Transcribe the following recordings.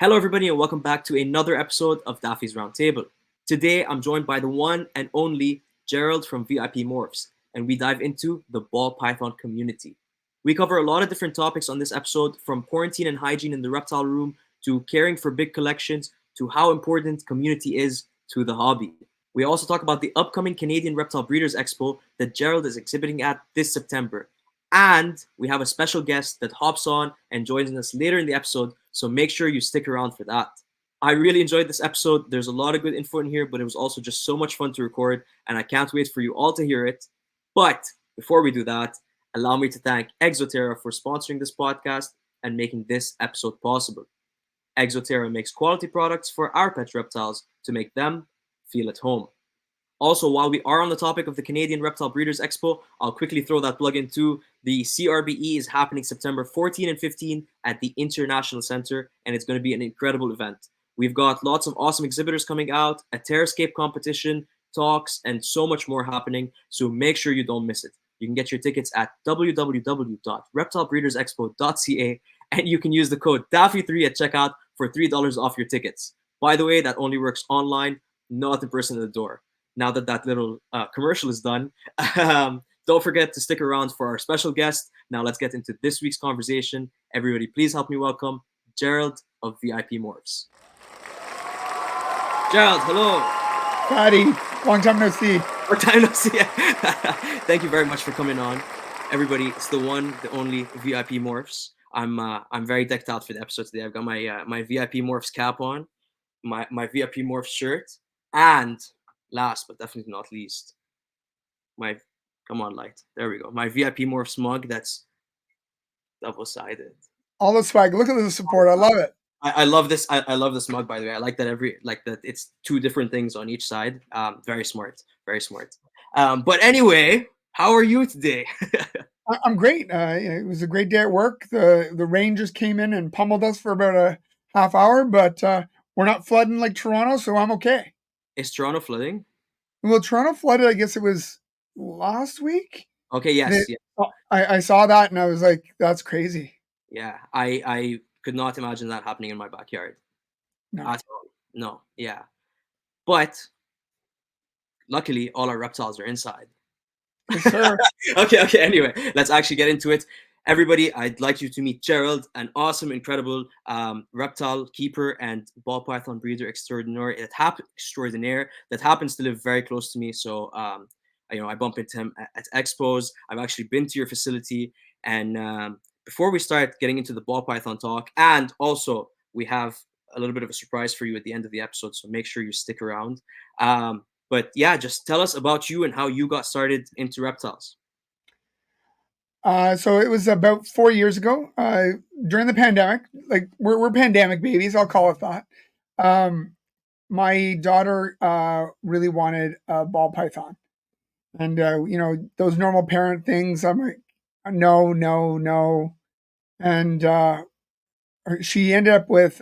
Hello, everybody, and welcome back to another episode of Daffy's Roundtable. Today, I'm joined by the one and only Gerald from VIP Morphs, and we dive into the ball python community. We cover a lot of different topics on this episode, from quarantine and hygiene in the reptile room to caring for big collections to how important community is to the hobby. We also talk about the upcoming Canadian Reptile Breeders Expo that Gerald is exhibiting at this September. And we have a special guest that hops on and joins us later in the episode, so make sure you stick around for that. I really enjoyed this episode. There's a lot of good info in here, but it was also just so much fun to record, and I can't wait for you all to hear it. But before we do that, allow me to thank Exoterra for sponsoring this podcast and making this episode possible. Exoterra makes quality products for our pet reptiles to make them feel at home. Also, while we are on the topic of the Canadian Reptile Breeders Expo, I'll quickly throw that plug in too. The CRBE is happening September 14 and 15 at the International Center, and it's going to be an incredible event. We've got lots of awesome exhibitors coming out, a Terrascape competition, talks, and so much more happening, so make sure you don't miss it. You can get your tickets at www.reptilebreedersexpo.ca, and you can use the code Daffy3 at checkout for $3 off your tickets. By the way, that only works online, not in person at the door. Now that little commercial is done, don't forget to stick around for our special guest. Now let's get into this week's conversation. Everybody, please help me welcome Gerald of VIP Morphs. Gerald, hello. Patty, long time no see. Long time no see. Thank you very much for coming on. Everybody, it's the one, the only VIP Morphs. I'm very decked out for the episode today. I've got my VIP Morphs cap on, my VIP Morphs shirt, and last but definitely not least, come on, light. There we go. My VIP Morphs mug that's double-sided. All the swag. Look at the support. I love it. I love this. I love this mug, by the way. I like that it's two different things on each side. Very smart. Very smart. But anyway, how are you today? I'm great. It was a great day at work. The rain just came in and pummeled us for about a half hour, but we're not flooding like Toronto, so I'm okay. Is Toronto flooding? Well, Toronto flooded, I guess it was last week. Okay, yes. I saw that and I was like, that's crazy. Yeah, I could not imagine that happening in my backyard. No. At all. No, yeah. But luckily, all our reptiles are inside. Yes, sir. Okay, anyway, let's actually get into it. Everybody, I'd like you to meet Gerald, an awesome, incredible reptile keeper and ball python breeder extraordinaire that happens to live very close to me. So, I bump into him at expos. I've actually been to your facility. And before we start getting into the ball python talk, and also we have a little bit of a surprise for you at the end of the episode, so make sure you stick around. But yeah, just tell us about you and how you got started into reptiles. So it was about 4 years ago, during the pandemic. Like we're pandemic babies, I'll call it that. My daughter really wanted a ball python, and those normal parent things. I'm like, no, and she ended up with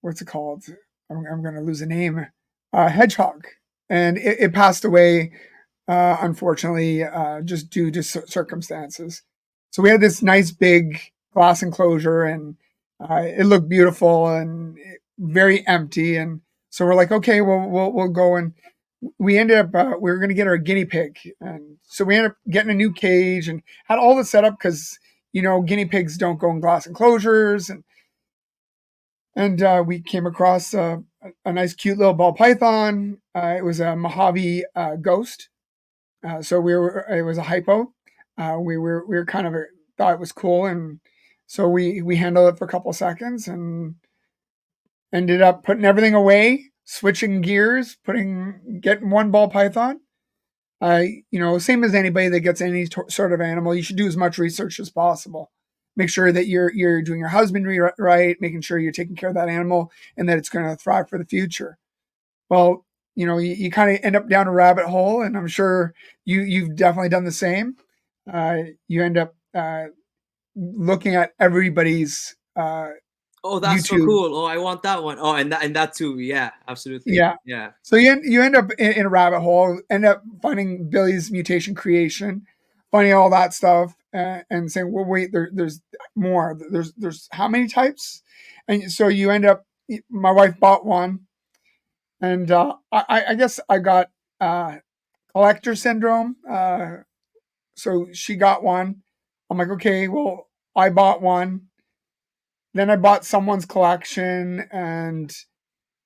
what's it called? I'm going to lose a name. Hedgehog, and it passed away. Unfortunately, just due to circumstances. So we had this nice big glass enclosure, and it looked beautiful and very empty. And so we're like, okay, we'll go. And we ended up we were going to get our guinea pig, and so we ended up getting a new cage and had all the setup because guinea pigs don't go in glass enclosures, and we came across a nice, cute little ball python. It was a Mojave ghost. So it was a hypo. We were kind of thought it was cool, and so we handled it for a couple of seconds and ended up putting everything away, switching gears, getting one ball python. Same as anybody that gets any sort of animal, you should do as much research as possible. Make sure that you're doing your husbandry right, making sure you're taking care of that animal and that it's going to thrive for the future. Well, you kind of end up down a rabbit hole, and I'm sure you've definitely done the same. You end up looking at everybody's oh, that's YouTube. So cool. Oh, I want that one. Oh, and that too. Yeah, absolutely. Yeah. So you end up in a rabbit hole, end up finding Billy's mutation creation, finding all that stuff, and saying, well, wait, there's more. There's how many types? And so you end up. My wife bought one, and I guess I got collector syndrome. So she got one. I'm like, okay, well, I bought one. Then I bought someone's collection, and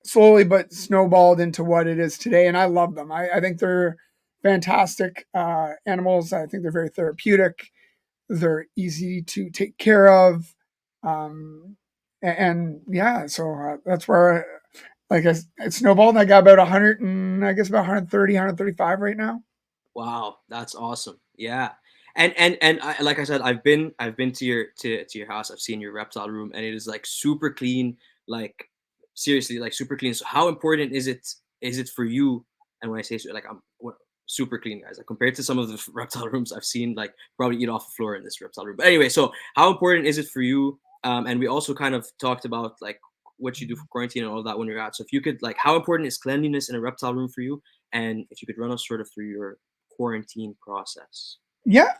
slowly but snowballed into what it is today. And I love them. I think they're fantastic animals. I think they're very therapeutic. They're easy to take care of. And yeah, so that's where, like, it snowballed. I got about 100 and I guess about 130, 135 right now. Wow, that's awesome. Yeah. And like I said, I've been to your house. I've seen your reptile room, and it is like super clean. Like seriously, like super clean. So how important is it for you? And when I say so, like super clean, guys. Like compared to some of the reptile rooms I've seen, like probably eat off the floor in this reptile room. But anyway, so how important is it for you? And we also kind of talked about like what you do for quarantine and all that when you're out. So if you could like, how important is cleanliness in a reptile room for you? And if you could run us sort of through your quarantine process. Yeah.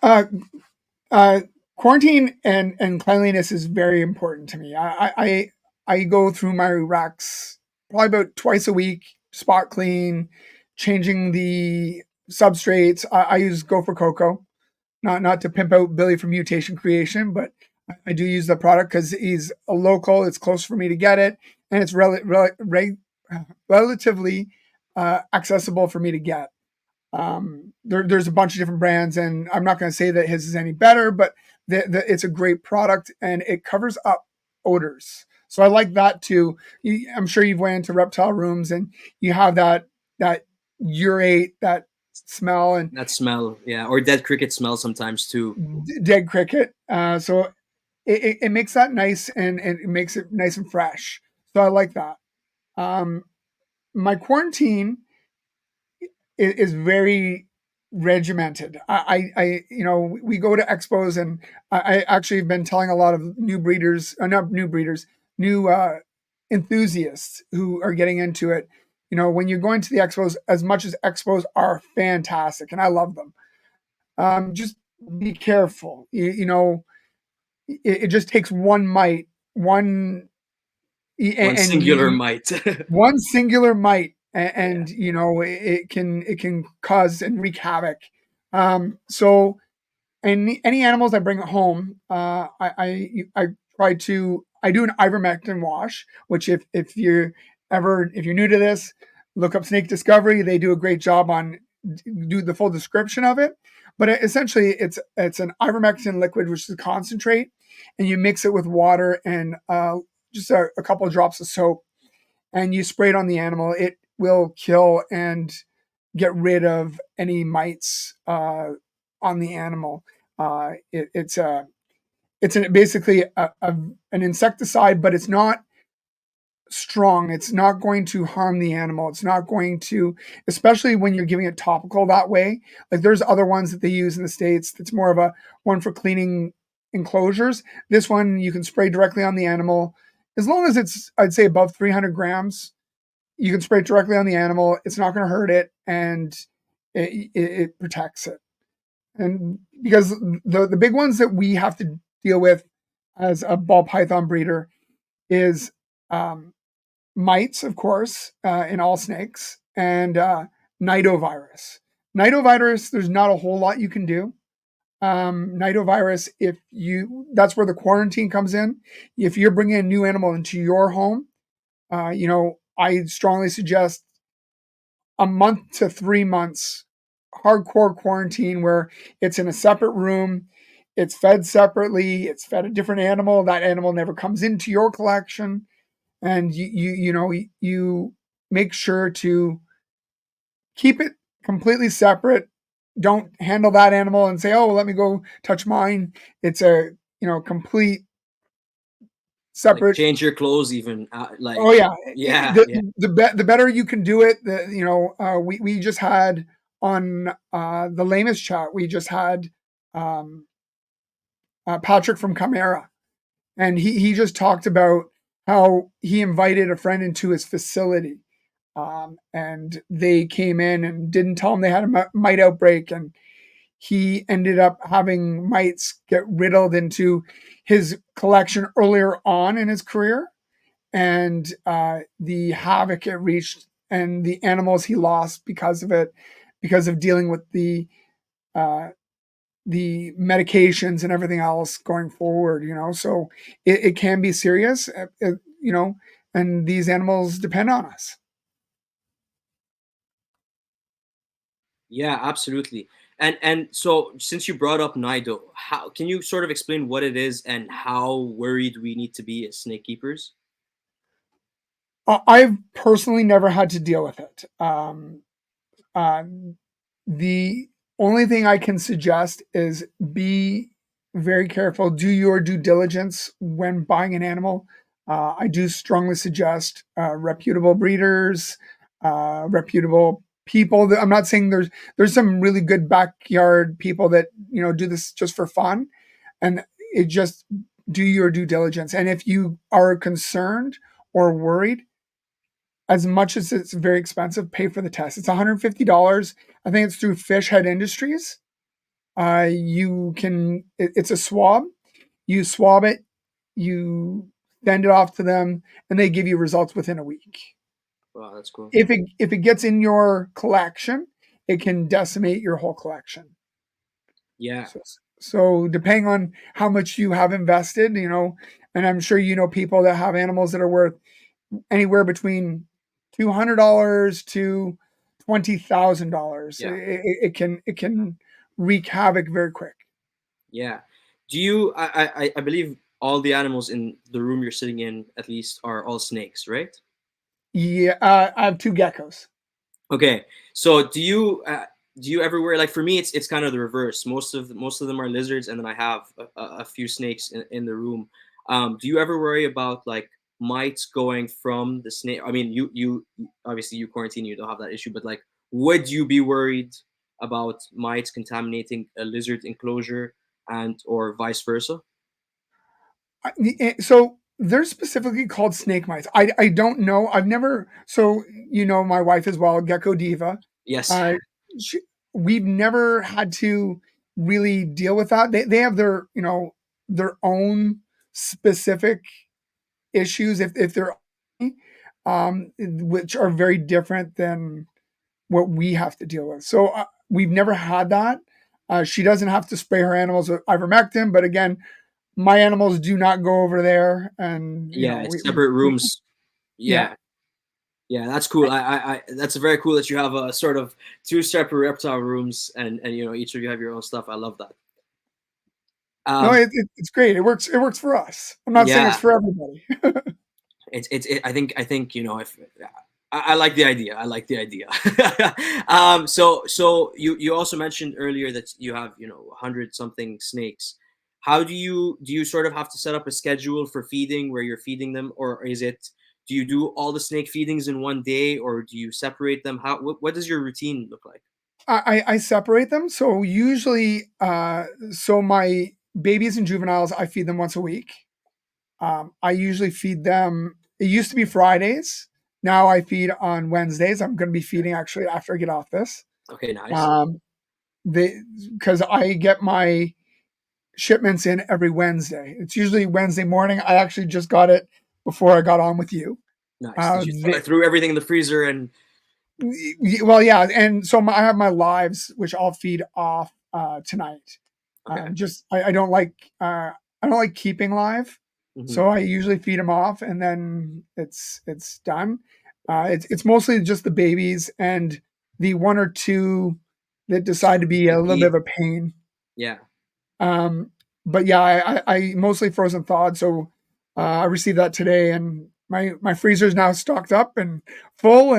Uh, Quarantine and cleanliness is very important to me. I go through my racks probably about twice a week, spot clean, changing the substrates. I use Gopher Cocoa, not to pimp out Billy from Mutation Creation, but I do use the product because he's a local. It's close for me to get it, and it's relatively accessible for me to get. There's a bunch of different brands, and I'm not going to say that his is any better, but it's a great product and it covers up odors. So I like that too. I'm sure you've went into reptile rooms and you have that urate, that smell, and That smell, yeah, or dead cricket smell sometimes too. dead cricket. So it makes that nice, and it makes it nice and fresh. So I like that. Um, my quarantine is very regimented. We go to expos, and I actually have been telling a lot of new breeders, not new breeders, new enthusiasts who are getting into it. When you're going to the expos, as much as expos are fantastic, and I love them, just be careful. It just takes one mite, One and singular might. one singular mite, Yeah, and it can cause and wreak havoc. So any animals I bring home, I try to I do an ivermectin wash, which if you're new to this, look up Snake Discovery. They do a great job on do the full description of it. But essentially, it's an ivermectin liquid, which is a concentrate, and you mix it with water and just a couple of drops of soap, and you spray it on the animal. It will kill and get rid of any mites on the animal. It's basically an insecticide, but it's not strong. It's not going to harm the animal. It's not going to, especially when you're giving it topical that way. Like there's other ones that they use in the States that's more of a one for cleaning enclosures. This one you can spray directly on the animal. As long as it's, I'd say, above 300 grams, you can spray it directly on the animal. It's not going to hurt it, and it protects it. And because the big ones that we have to deal with as a ball python breeder is mites, of course, in all snakes, and nidovirus. Nidovirus, there's not a whole lot you can do. Nidovirus, that's where the quarantine comes in. If you're bringing a new animal into your home, I strongly suggest a month to 3 months hardcore quarantine where it's in a separate room, it's fed separately, it's fed a different animal. That animal never comes into your collection, and you make sure to keep it completely separate. Don't handle that animal and say, "Oh, well, let me go touch mine." It's a complete like separate. change your clothes even. Like, Oh yeah, yeah, yeah. the better you can do it. We just had on the lamest chat. We just had um, Patrick from Chimera, and he just talked about how he invited a friend into his facility, and they came in and didn't tell him they had a mite outbreak, and he ended up having mites get riddled into his collection earlier on in his career, and the havoc it reached and the animals he lost because of it, because of dealing with uh, the medications and everything else going forward. So it can be serious. And these animals depend on us. Yeah, absolutely. And so since you brought up Nido, how can you sort of explain what it is and how worried we need to be as snake keepers? I've personally never had to deal with it. Uh, the only thing I can suggest is be very careful. Do your due diligence when buying an animal. I do strongly suggest reputable breeders, reputable people. I'm not saying there's some really good backyard people that do this just for fun, and it just do your due diligence. And if you are concerned or worried, as much as it's very expensive, pay for the test. It's $150. I think it's through Fish Head Industries. It's a swab. You swab it, you send it off to them, and they give you results within a week. Wow, that's cool. If it gets in your collection, it can decimate your whole collection. Yeah. So depending on how much you have invested, and I'm sure people that have animals that are worth anywhere between $200 to $20,000. Yeah. It can wreak havoc very quick. Yeah. Do you I believe all the animals in the room you're sitting in at least are all snakes, right? Yeah, I have two geckos. Okay. So do you ever wear, like, for me it's kind of the reverse. Most of them are lizards, and then I have a few snakes in the room. Do you ever worry about like mites going from the snake? I mean, you obviously you quarantine, you don't have that issue, but like, would you be worried about mites contaminating a lizard enclosure and or vice versa? So they're specifically called snake mites. I don't know. I've never. So my wife as well, Gecko Diva. Yes. Uh, she, we've never had to really deal with that. They have their own specific issues if they're which are very different than what we have to deal with. So we've never had that. She doesn't have to spray her animals with ivermectin, but again, my animals do not go over there, and Yeah, it's separate rooms. yeah. Yeah. Yeah, that's cool. That's very cool that you have a sort of two separate reptile rooms, and each of you have your own stuff. I love that. No, Um, it's great. It works for us. I'm not saying it's yeah, for everybody. I think if I like the idea. I like the idea. So you also mentioned earlier that you have 100 something snakes. How do you sort of have to set up a schedule for feeding where you're feeding them, or is it, do you do all the snake feedings in one day, or do you separate them? What does your routine look like? I separate them. So usually, so my babies and juveniles, I feed them once a week. I usually feed them. It used to be Fridays. Now I feed on Wednesdays. I'm going to be feeding actually after I get off this. Okay, nice. Um, they because I get my shipments in every Wednesday. It's usually Wednesday morning. I actually just got it before I got on with you. Nice. Did Uh, you they, throw everything in the freezer and well, yeah, and so I have my lives, which I'll feed off tonight. okay? Just I don't like keeping live, Hmm. so I usually feed them off, and then it's done. It's mostly just the babies and the one or two that decide to be a little bit Picky. of a pain. Yeah. Um, but yeah, I mostly frozen thawed. So I received that today, and my freezer is now stocked up and full.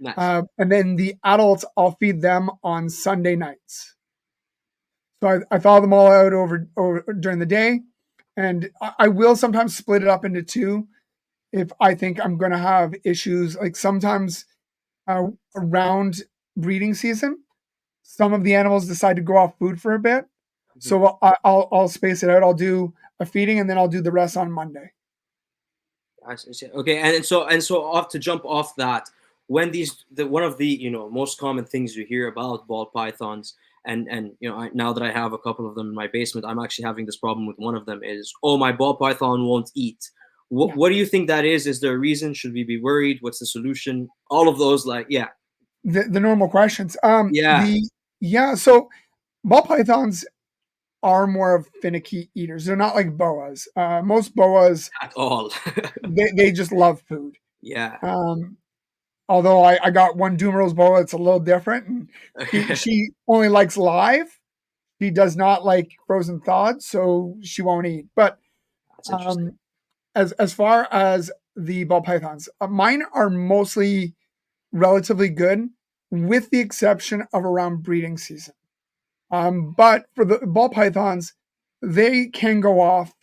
Nice. And then the adults, I'll feed them on Sunday nights. So I thaw them all out over during the day, and I will sometimes split it up into two if I think I'm going to have issues. Like sometimes around breeding season, some of the animals decide to go off food for a bit. Mhm. So I'll space it out. I'll do a feeding, and then I'll do the rest on Monday. I see. Okay, and so off to jump off that, when one of the most common things you hear about ball pythons, And now that I have a couple of them in my basement, I'm actually having this problem with one of them. Is, oh, my ball python won't eat. What Yeah. what do you think that is? Is there a reason? Should we be worried? What's the solution? All of those, like, yeah. The normal questions. Yeah, So ball pythons are more of finicky eaters. They're not like boas. Most boas, at all. they just love food. Yeah. Um, Although I got one Dumeril's boa, it's a little different. And Okay. she only likes live. She does not like frozen thawed, so she won't eat. But That's interesting. um, as far as the ball pythons, mine are mostly relatively good, with the exception of around breeding season. But for the ball pythons, they can go off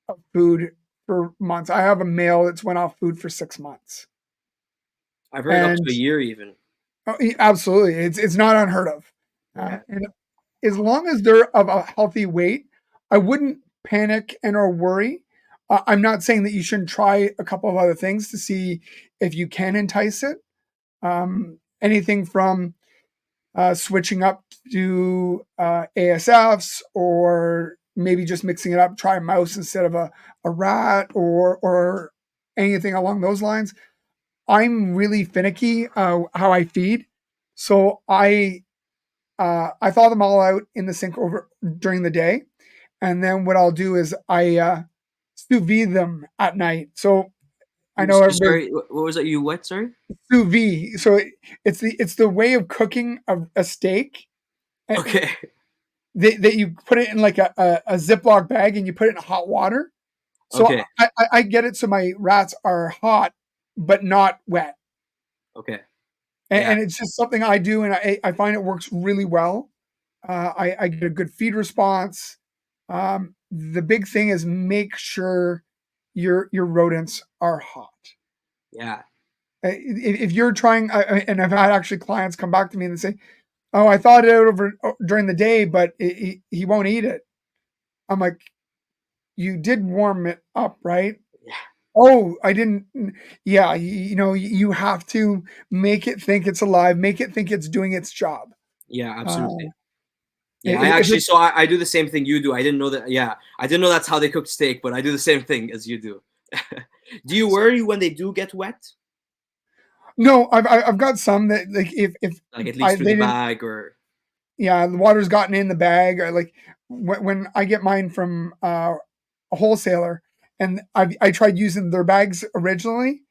of food for months. I have a male that's went off food for 6 months, I've heard up and to a year even. absolutely, it's not unheard of. Yeah. And as long as they're of a healthy weight, I wouldn't panic and or worry. I'm not saying that you shouldn't try a couple of other things to see if you can entice it. Anything from switching up to ASFs, or maybe just mixing it up, try a mouse instead of a rat, or anything along those lines. I'm really finicky how I feed, so I thaw them all out in the sink over during the day, and then what I'll do is I sous vide them at night. So I know everybody Sorry, what was that? You what? Sorry. sous vide. So it's the way of cooking a steak, Okay. that you put it in like a Ziploc bag and you put it in hot water. So Okay. I get it so my rats are hot but not wet. Okay. And, Yeah. and it's just something I do, and I find it works really well. I get a good feed response. The big thing is make sure your rodents are hot. Yeah. If you're trying, and I've had actually clients come back to me and say, "Oh, I thawed it out over during the day, but he won't eat it." I'm like, "You did warm it up, right?" Yeah. Oh, I didn't. Yeah, you have to make it think it's alive, make it think it's doing its job. Yeah. Uh, Absolutely. Yeah. I if actually, it's so I do the same thing you do. I didn't know that. Yeah. I didn't know that's how they cook steak, but I do the same thing as you do. Do you worry when they do get wet? No, I've got some that, like, if Like at I least through they the didn't, bag or. yeah, the water's gotten in the bag, or like when I get mine from a wholesaler, and I tried using their bags originally,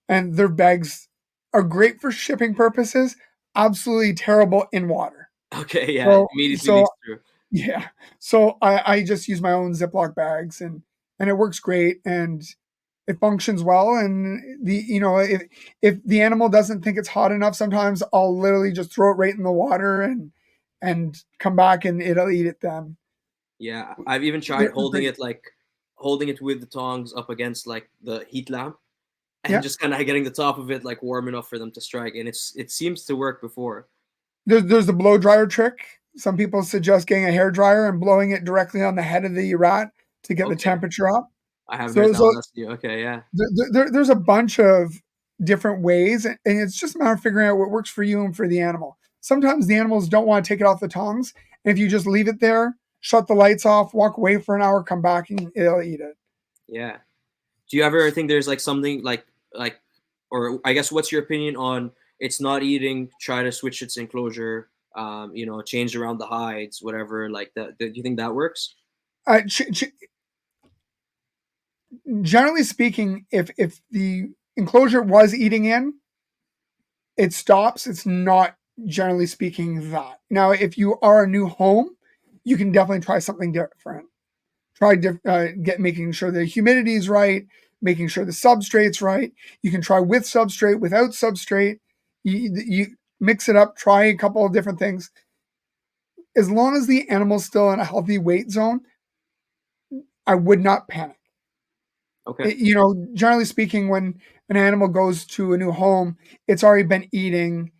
and their bags are great for shipping purposes, absolutely terrible in water. Okay. Yeah. So Immediately so leaks through. yeah, so I just use my own Ziploc bags, and it works great, and it functions well. And if the animal doesn't think it's hot enough, sometimes I'll literally just throw it right in the water, and come back and it'll eat it then. Yeah. I've even tried They're holding great. it, like holding it with the tongs up against like the heat lamp, and Yeah, just kind of getting the top of it like warm enough for them to strike, and it seems to work before. there's the blow dryer trick. Some people suggest getting a hair dryer and blowing it directly on the head of the rat to get the Okay. temperature up. I haven't heard So that one. That's new. Okay. Yeah. there's a bunch of different ways, and it's just a matter of figuring out what works for you and for the animal. Sometimes the animals don't want to take it off the tongs, and if you just leave it there, shut the lights off, walk away for an hour, come back, and it'll eat it. Yeah. Do you ever think there's like something like, or I guess what's your opinion on it's not eating? Try to switch its enclosure. Change around the hides, whatever like that. Do you think that works? Uh, Generally speaking, if the enclosure was eating in, it stops. It's not, generally speaking, that. Now, if you are a new home, you can definitely try something different. Try making sure the humidity is right, making sure the substrate's right. You can try with substrate, without substrate. You mix it up, try a couple of different things. As long as the animal's still in a healthy weight zone, I would not panic. Okay. Generally speaking, when an animal goes to a new home, it's already been eating,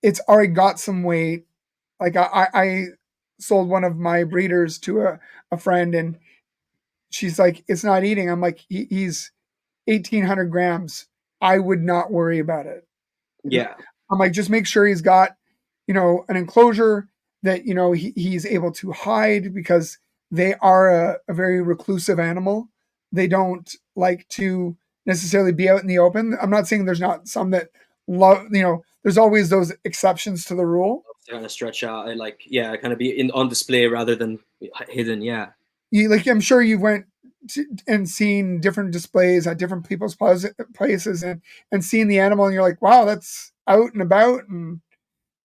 it's already got some weight. Like I sold one of my breeders to a friend, and she's like, "It's not eating." I'm like, he's 1,800 grams. I would not worry about it. Yeah. I'm like, just make sure he's got, an enclosure, that he's able to hide because they are a very reclusive animal. They don't like to necessarily be out in the open. I'm not saying there's not some that love, there's always those exceptions to the rule. To kind of stretch out, like, yeah, kind of be on display rather than hidden. Yeah. I'm sure you went and seen different displays at different people's places and seen the animal, and you're like, wow, that's out and about, and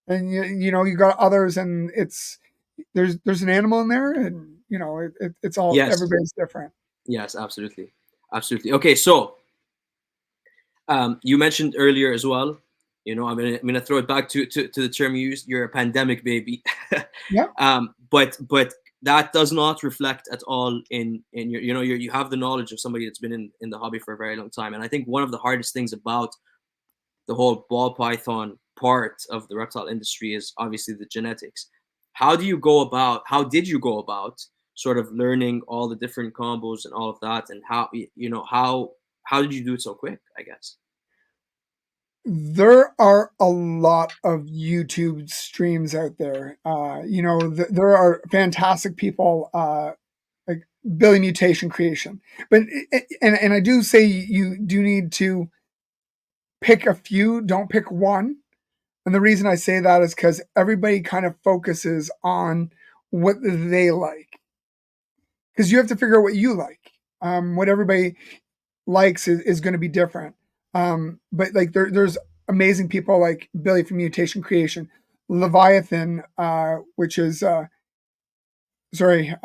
you got others, and there's an animal in there, and it's all, Yes. everybody's different. Yes, absolutely, absolutely. Okay, so you mentioned earlier as well. I'm gonna throw it back to the term you used. You're a pandemic baby. Yeah. But that does not reflect at all in your, you have the knowledge of somebody that's been in the hobby for a very long time. And I think one of the hardest things about the whole ball python part of the reptile industry is obviously the genetics. How did you go about sort of learning all the different combos and all of that, and how did you do it so quick, I guess? There are a lot of YouTube streams out there. There are fantastic people, like Billy Mutation Creation, but and I do say you do need to pick a few. Don't pick one. And the reason I say that is because everybody kind of focuses on what they like. Because you have to figure out what you like. What everybody likes is going to be different. But like there's amazing people like Billy from Mutation Creation, Levaithan, which is sorry,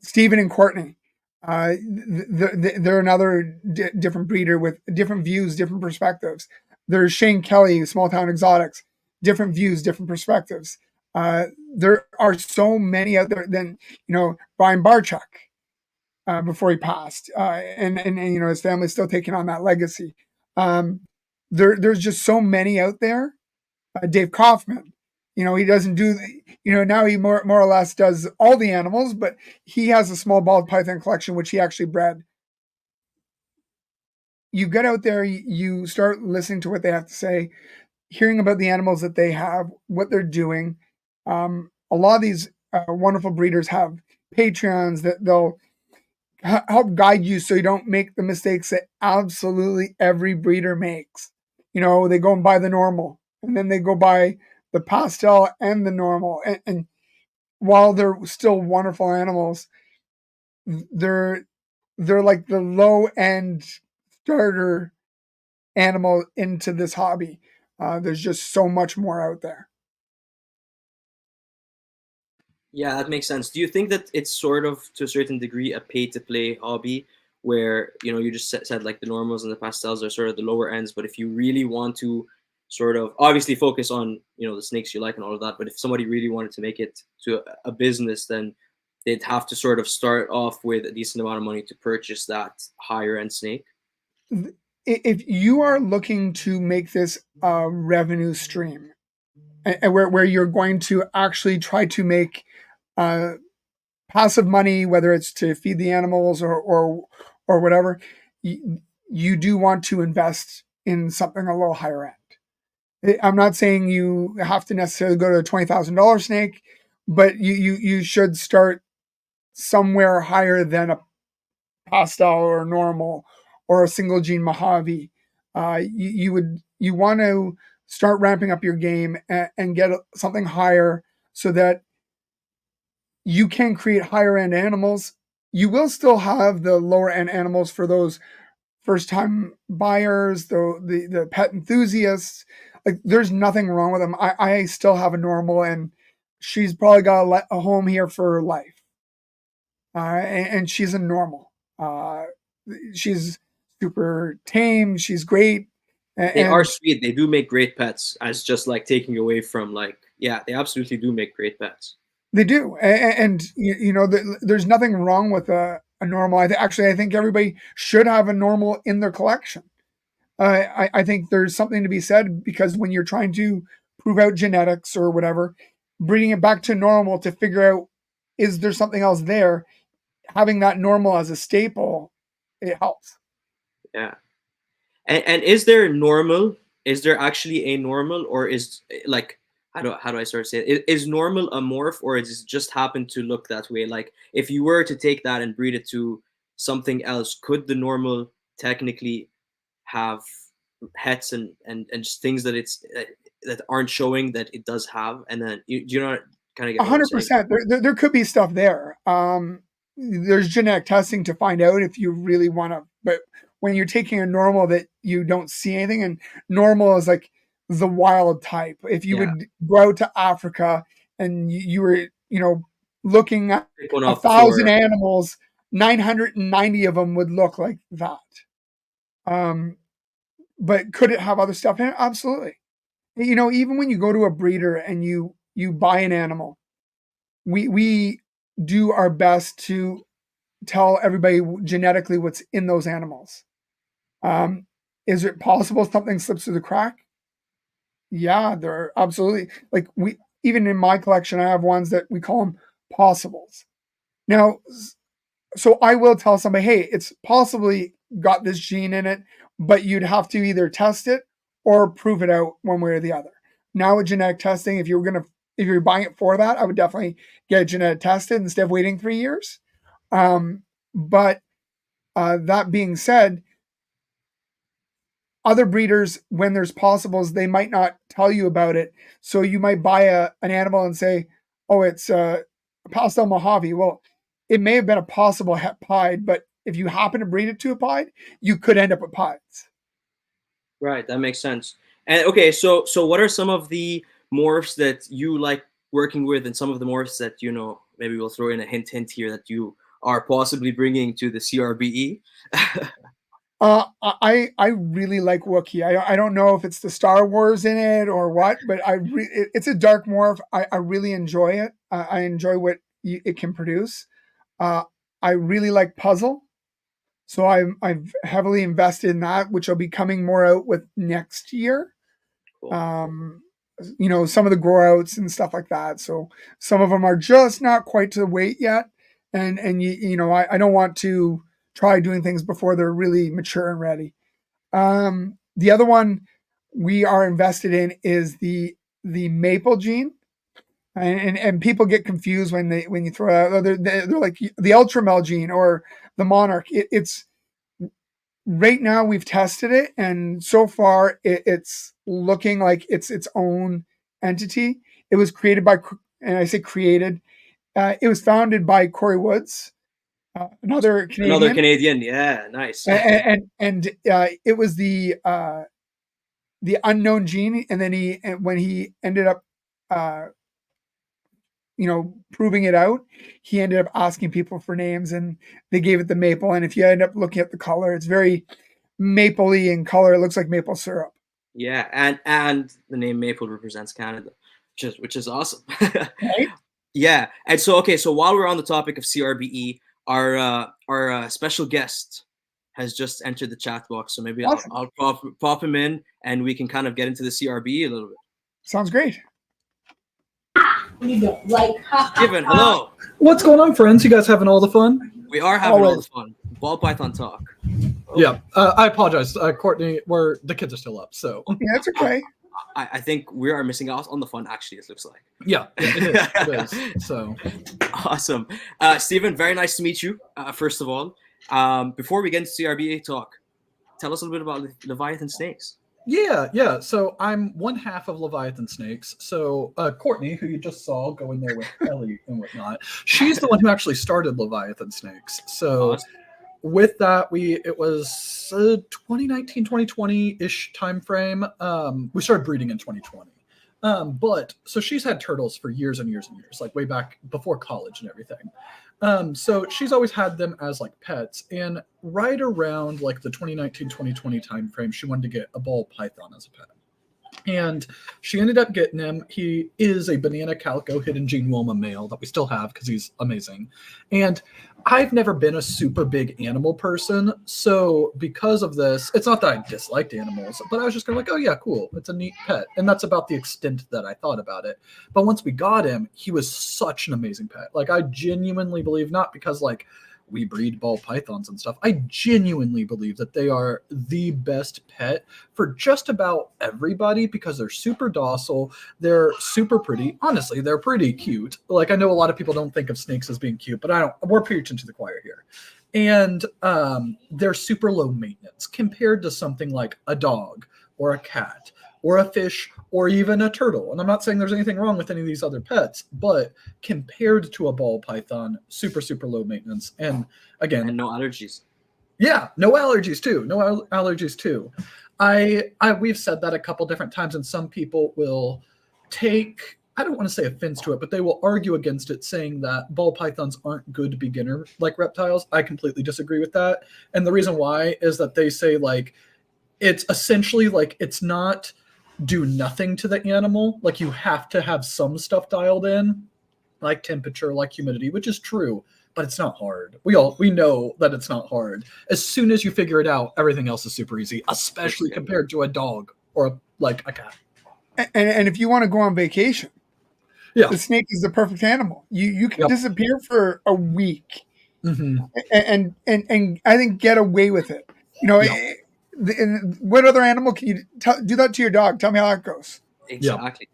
Stephen and Courtney. They're another different breeder with different views, different perspectives. There's Shane Kelly, Small Town Exotics, different views, different perspectives. There are so many out there than Brian Barchuk, before he passed, and his family's still taking on that legacy. Um, there's just so many out there. Dave Kaufman, he doesn't do, now he more or less does all the animals, but he has a small bald python collection which he actually bred. You get out there, you start listening to what they have to say, hearing about the animals that they have, what they're doing. A lot of these wonderful breeders have Patreons that they'll help guide you so you don't make the mistakes that absolutely every breeder makes. They go and buy the normal, and then they go buy the pastel and the normal. And while they're still wonderful animals, they're like the low end starter animal into this hobby. There's just so much more out there. Yeah, that makes sense. Do you think that it's sort of, to a certain degree, a pay to play hobby where, you just said like the normals and the pastels are sort of the lower ends, but if you really want to sort of obviously focus on, the snakes you like and all of that, but if somebody really wanted to make it to a business, then they'd have to sort of start off with a decent amount of money to purchase that higher end snake? If you are looking to make this a revenue stream, and where you're going to actually try to make uh, passive money, whether it's to feed the animals or whatever, you do want to invest in something a little higher end. I'm not saying you have to necessarily go to a $20,000 snake, but you should start somewhere higher than a pastel or normal or a single gene Mojave. You want to start ramping up your game and get something higher so that you can create higher end animals. You will still have the lower end animals for those first time buyers, the pet enthusiasts. Like there's nothing wrong with them. I still have a normal, and she's probably got a home here for life. And she's a normal. She's super tame. She's great. They are And sweet. They do make great pets, as just like taking away from, like, yeah, they absolutely do make great pets. they do. And there's nothing wrong with a normal. Actually, I think everybody should have a normal in their collection. I think there's something to be said because when you're trying to prove out genetics or whatever, bringing it back to normal to figure out is there something else there, having that normal as a staple, it helps. Yeah. And is there normal? Is there actually a normal, or is, like, how do I sort of say it? Is normal a morph, or is it just happen to look that way? Like if you were to take that and breed it to something else, could the normal technically have hets and just things that that aren't showing that it does have? And then do you know kind of get what I'm saying? 100%. There could be stuff there. There's genetic testing to find out if you really want to. But when you're taking a normal that you don't see anything, and normal is like the wild type. If you Yeah, would go out to Africa and you were, looking at pick one off the 1,000 floor. animals, 990 of them would look like that. But could it have other stuff in it? Absolutely. Even when you go to a breeder and you buy an animal, we do our best to tell everybody genetically what's in those animals. Is it possible something slips through the crack? Yeah, there are absolutely. Like even in my collection, I have ones that we call them possibles. Now, so I will tell somebody, hey, it's possibly got this gene in it, but you'd have to either test it or prove it out one way or the other. Now with genetic testing, if you're buying it for that, I would definitely get it genetic tested instead of waiting 3 years. But that being said, other breeders, when there's possibles, they might not tell you about it. So you might buy an animal and say, oh, it's a pastel Mojave. Well, it may have been a possible het pied, but if you happen to breed it to a pied, you could end up with pieds. Right, that makes sense. And okay, so what are some of the morphs that you like working with, and some of the morphs that maybe we'll throw in a hint here that you are possibly bringing to the CRBE? I really like Wookiee. I don't know if it's the Star Wars in it or what, but it's a dark morph. I really enjoy it. I enjoy what it can produce. I really like Puzzle, so I've heavily invested in that, which will be coming more out with next year. Cool. Some of the grow outs and stuff like that. So some of them are just not quite to the weight yet, and I don't want to try doing things before they're really mature and ready. The other one we are invested in is the maple gene, and people get confused when you throw it out. They're like the ultramel gene or the monarch. It's right now we've tested it, and so far it's looking like it's its own entity. It was created by, and I say created, it was founded by Corey Woods, another Canadian. Another Canadian, yeah, nice. And it was the unknown gene, and then when he ended up proving it out, he ended up asking people for names, and they gave it the maple. And if you end up looking at the color, it's very mapley in color. It looks like maple syrup. Yeah, and the name Maple represents Canada, which is awesome. Right? Yeah, and so okay, so while we're on the topic of CRBE, our special guest has just entered the chat box, so maybe Awesome. I'll pop him in, and we can kind of get into the CRBE a little bit. Sounds great. You don't like Steven, hello. What's going on, friends? You guys having all the fun? We are having all the fun. Ball python talk. Oh. Yeah, I apologize, Courtney. The kids are still up, so yeah, that's okay. I think we are missing out on the fun. Actually, it looks like. Yeah, it is. So awesome, Steven. Very nice to meet you. First of all, before we get into CRBA talk, tell us a little bit about Levaithan snakes. Yeah. So I'm one half of Levaithan snakes. So Courtney, who you just saw go in there with Ellie and whatnot, she's the one who actually started Levaithan snakes. So awesome. With that, it was 2019, 2020-ish time frame. We started breeding in 2020. But so she's had turtles for years and years and years, like way back before college and everything. So she's always had them as like pets, and right around like the 2019, 2020 time frame, she wanted to get a ball python as a pet. And she ended up getting him. He is a banana calico hidden gene Wilma male that we still have because he's amazing. And I've never been a super big animal person. So because of this, it's not that I disliked animals, but I was just kind of like, oh yeah, cool. It's a neat pet. And that's about the extent that I thought about it. But once we got him, he was such an amazing pet. Like I genuinely believe, not because like we breed ball pythons and stuff. I genuinely believe that they are the best pet for just about everybody because they're super docile. They're super pretty. Honestly, they're pretty cute. Like, I know a lot of people don't think of snakes as being cute, but we're preaching to the choir here. And they're super low maintenance compared to something like a dog or a cat or a fish or even a turtle. And I'm not saying there's anything wrong with any of these other pets, but compared to a ball python, super, super low maintenance. And again, And no allergies. yeah, no allergies too. No allergies too. We've said that a couple different times, and some people will take, I don't want to say offense to it, but they will argue against it, saying that ball pythons aren't good beginner like reptiles. I completely disagree with that. And the reason why is that they say like it's essentially like it's not do nothing to the animal. Like you have to have some stuff dialed in, like temperature, like humidity, which is true, but it's not hard. We know that it's not hard. As soon as you figure it out, everything else is super easy, especially compared to a dog or like a cat. And if you want to go on vacation, Yeah. the snake is the perfect animal. You can disappear for a week, Mm-hmm. and I think get away with it. You know, and what other animal can you do that to your dog? Tell me how that goes. Exactly.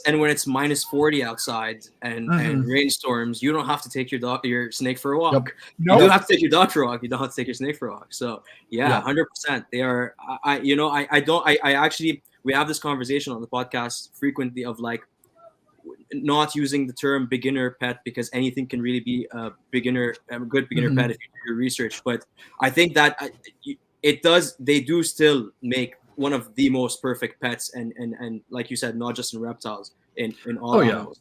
And when it's minus 40 outside and rainstorms, you don't have to take your snake for a walk. Nope. You don't have to take your dog for a walk. You don't have to take your snake for a walk. So 100%. They are. We have this conversation on the podcast frequently of like not using the term beginner pet because anything can really be a good beginner pet if you do your research. But I think that they do still make one of the most perfect pets and like you said, not just in reptiles, in all animals.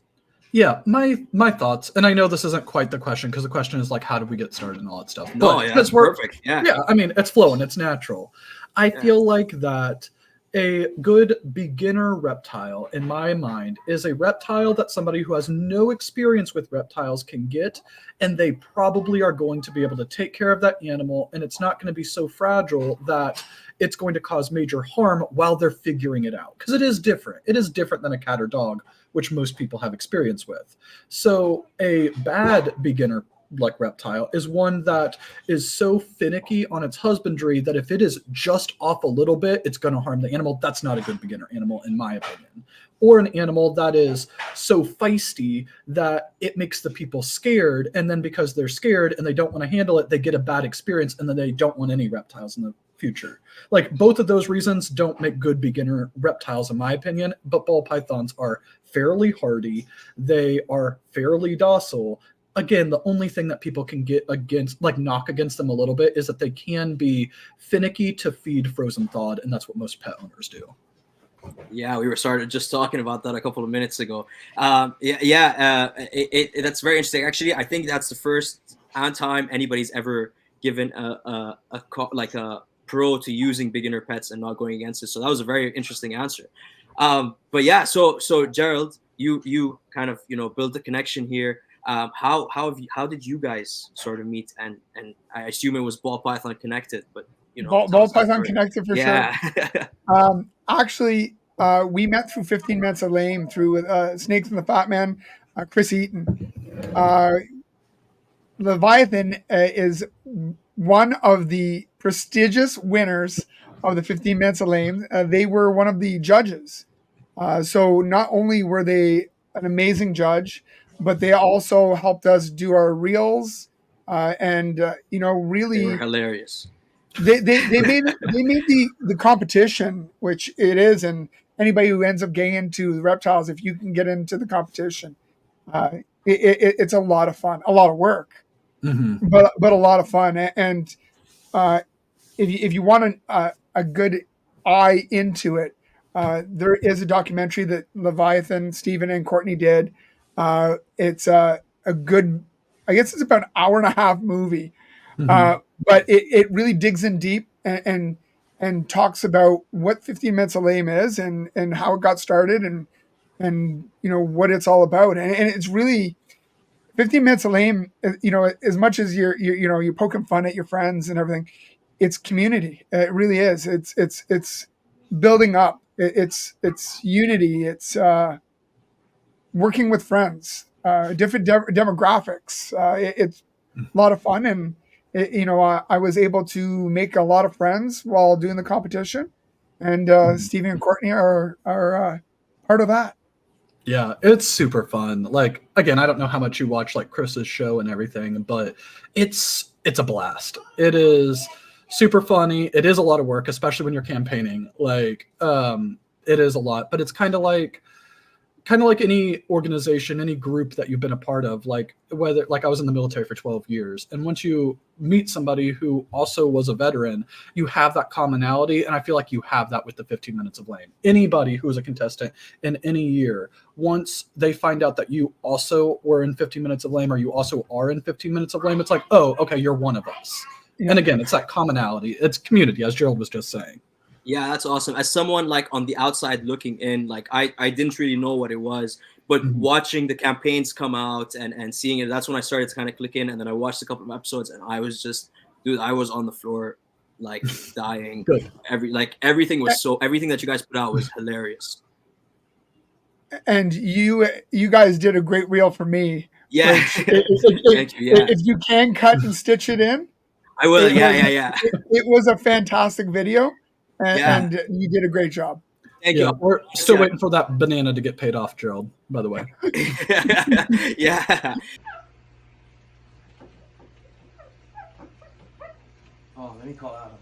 Yeah, my thoughts, and I know this isn't quite the question because the question is like, how did we get started and all that stuff. No, that's perfect. Yeah, I mean, it's flowing, it's natural. I feel like that a good beginner reptile, in my mind, is a reptile that somebody who has no experience with reptiles can get, and they probably are going to be able to take care of that animal, and it's not going to be so fragile that it's going to cause major harm while they're figuring it out. Because it is different. It is different than a cat or dog, which most people have experience with. So a bad beginner like reptile is one that is so finicky on its husbandry that if it is just off a little bit, it's going to harm the animal. That's not a good beginner animal, in my opinion. Or an animal that is so feisty that it makes the people scared, and then because they're scared and they don't want to handle it, they get a bad experience, and then they don't want any reptiles in the future. Like, both of those reasons don't make good beginner reptiles, in my opinion, but ball pythons are fairly hardy. They are fairly docile. Again, the only thing that people can get against, like knock against them a little bit, is that they can be finicky to feed frozen thawed, and that's what most pet owners do. Yeah, we were just talking about that a couple of minutes ago. That's very interesting. Actually, I think that's the first time anybody's ever given a pro to using beginner pets and not going against it. So that was a very interesting answer. But yeah, so Gerald, you kind of build the connection here. How did you guys sort of meet? And I assume it was ball python connected, but ball python connected for sure. Actually, we met through 15 Minutes of Lame through Snakes and the Fat Man, Chris Eaton. Levaithan is one of the prestigious winners of the 15 Minutes of Lame. They were one of the judges. So not only were they an amazing judge, but they also helped us do our reels, and really they were hilarious. They made the competition, which it is, and anybody who ends up getting into the reptiles, if you can get into the competition, it's a lot of fun, a lot of work, but a lot of fun. And if you want a good eye into it, there is a documentary that Levaithan, Stephen, and Courtney did. It's a good, I guess it's about an hour and a half movie, but it really digs in deep and talks about what 15 Minutes of Lame is and how it got started and what it's all about. And it's really 15 Minutes of Lame, as much as you're poking fun at your friends and everything, it's community. It really is. It's building up. It's unity. It's working with friends, different demographics. It's a lot of fun, and I was able to make a lot of friends while doing the competition, and Stevie and Courtney are part of that. Yeah, it's super fun. Like, again, I don't know how much you watch like Chris's show and everything, but it's a blast. It is super funny. It is a lot of work, especially when you're campaigning. Like, it is a lot, but it's kind of like any organization, any group that you've been a part of. Like, whether, like, I was in the military for 12 years, and once you meet somebody who also was a veteran, you have that commonality, and I feel like you have that with the 15 minutes of lame. Anybody who is a contestant in any year, once they find out that you also were in 15 minutes of lame, or you also are in 15 minutes of lame, it's like, oh, okay, you're one of us. Yeah. And again, it's that commonality. It's community, as Gerald was just saying. Yeah, that's awesome. As someone like on the outside looking in, like I didn't really know what it was, but watching the campaigns come out and seeing it, that's when I started to kind of click in. And then I watched a couple of episodes, and I was just, dude, I was on the floor, like dying. Everything that you guys put out was hilarious. And you guys did a great reel for me. Yeah. If you can cut and stitch it in, I will. Yeah. It was a fantastic video. And you did a great job. Thank you. We're still waiting for that banana to get paid off, Gerald, by the way. Yeah. Oh, let me call Adam.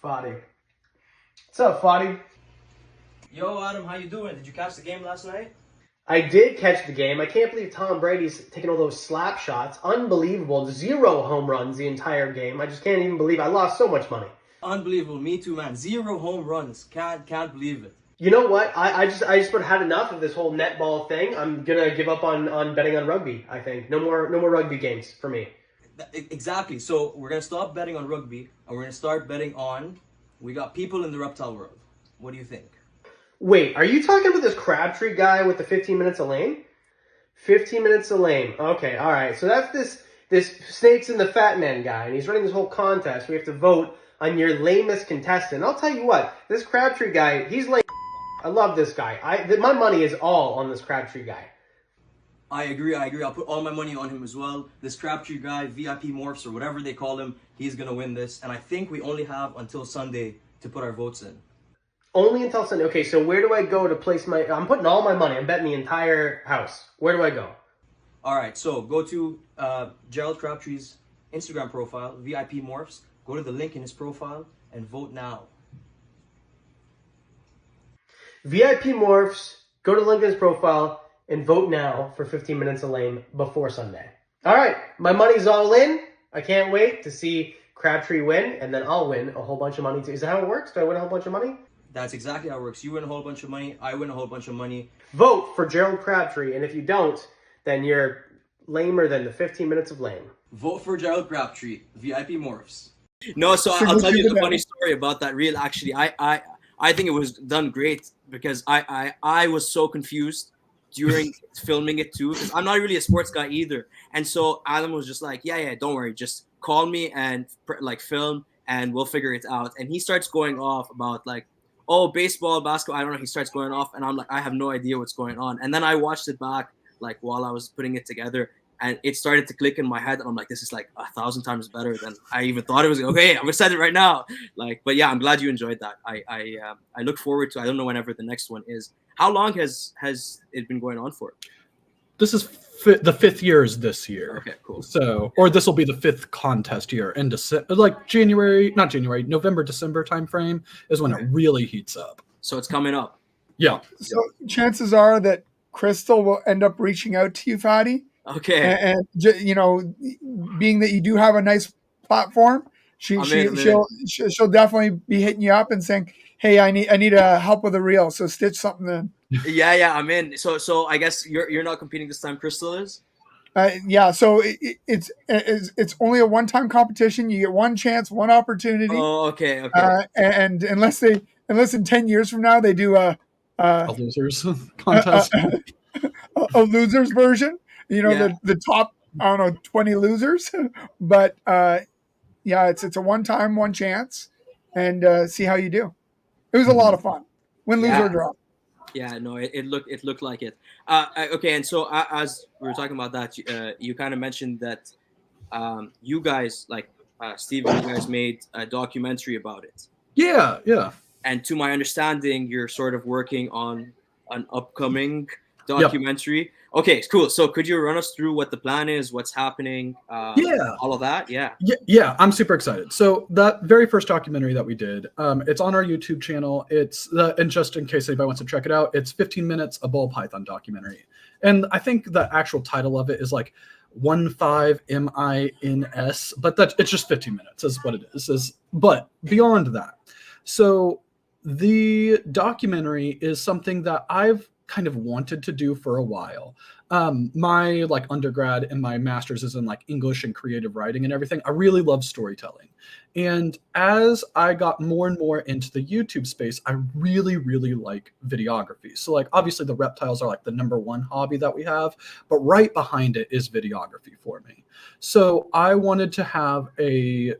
Foddy. What's up, Foddy? Yo, Adam, how you doing? Did you catch the game last night? I did catch the game. I can't believe Tom Brady's taking all those slap shots. Unbelievable. 0 home runs the entire game. I just can't even believe I lost so much money. Unbelievable. Me too, man. 0 home runs. Can't believe it. You know what? I just had enough of this whole netball thing. I'm gonna give up on betting on rugby, I think. No more rugby games for me. Exactly. So we're going to stop betting on rugby, and we're going to start betting on, we got people in the reptile world. What do you think? Wait, are you talking about this Crabtree guy with the 15 minutes of lame? 15 minutes of lame. Okay, all right. So that's this snakes in the fat man guy, and he's running this whole contest. We have to vote on your lamest contestant. I'll tell you what, this Crabtree guy, he's lame. I love this guy. My money is all on this Crabtree guy. I agree. I'll put all my money on him as well. This Crabtree guy, VIP Morphs, or whatever they call him, he's going to win this. And I think we only have until Sunday to put our votes in. Only until Sunday. Okay, so where do I go to place my... I'm putting all my money. I'm betting the entire house. Where do I go? All right, so go to Gerald Crabtree's Instagram profile, VIP Morphs. Go to the link in his profile and vote now. VIP Morphs, go to the link in his profile and vote now for 15 minutes of lame before Sunday. All right, my money's all in. I can't wait to see Crabtree win, and then I'll win a whole bunch of money too. Is that how it works? Do I win a whole bunch of money? That's exactly how it works. You win a whole bunch of money. I win a whole bunch of money. Vote for Gerald Crabtree, and if you don't, then you're lamer than the 15 minutes of lame. Vote for Gerald Crabtree, VIP Morphs. No, so I'll tell you the funny story about that reel. Actually, I think it was done great because I was so confused during filming it too, because I'm not really a sports guy either. And so Adam was just like, yeah, don't worry, just call me and like film and we'll figure it out. And he starts going off about like, oh, baseball, basketball, I don't know. He starts going off and I'm like, I have no idea what's going on. And then I watched it back like while I was putting it together, and it started to click in my head. And I'm like, this is like 1,000 times better than I even thought it was. Okay, I'm gonna set it right now. Like, but yeah, I'm glad you enjoyed that. I look forward to, I don't know whenever the next one is. How long has it been going on for? This is the 5th year is this year. Okay, cool. So, or this will be the 5th contest year in December, like November, December timeframe is when it really heats up. So it's coming up. Yeah. So chances are that Crystal will end up reaching out to you, Fatty. Okay. And you know, being that you do have a nice platform, she'll definitely be hitting you up and saying, hey, I need help with a reel, so stitch something in. Yeah, I'm in. So I guess you're not competing this time. Crystal is. Yeah, so it's only a one-time competition. You get one chance, one opportunity. Oh, okay. And unless in 10 years from now they do a losers contest, a losers version. You know, the I don't know, 20 losers. But yeah, it's a one time, one chance, and see how you do. It was a lot of fun. Win, lose, Yeah. or draw. Yeah, no, it looked like it. Okay, and so as we were talking about that, you kind of mentioned that you guys, like Steven, you guys made a documentary about it. Yeah, yeah. And to my understanding, you're sort of working on an upcoming documentary. Okay, cool. So could you run us through what the plan is, what's happening, Yeah. all of that? Yeah. Yeah, I'm super excited. So that very first documentary that we did, it's on our YouTube channel. It's and just in case anybody wants to check it out, it's 15 minutes, a ball python documentary. And I think the actual title of it is like 15MINS, but it's just 15 minutes is what it is. But beyond that, so the documentary is something that I've kind of wanted to do for a while. My like undergrad and my master's is in like English and creative writing and everything. I really love storytelling. And as I got more and more into the YouTube space, I really, really like videography. So like obviously the reptiles are like the number one hobby that we have, but right behind it is videography for me. So I wanted to have a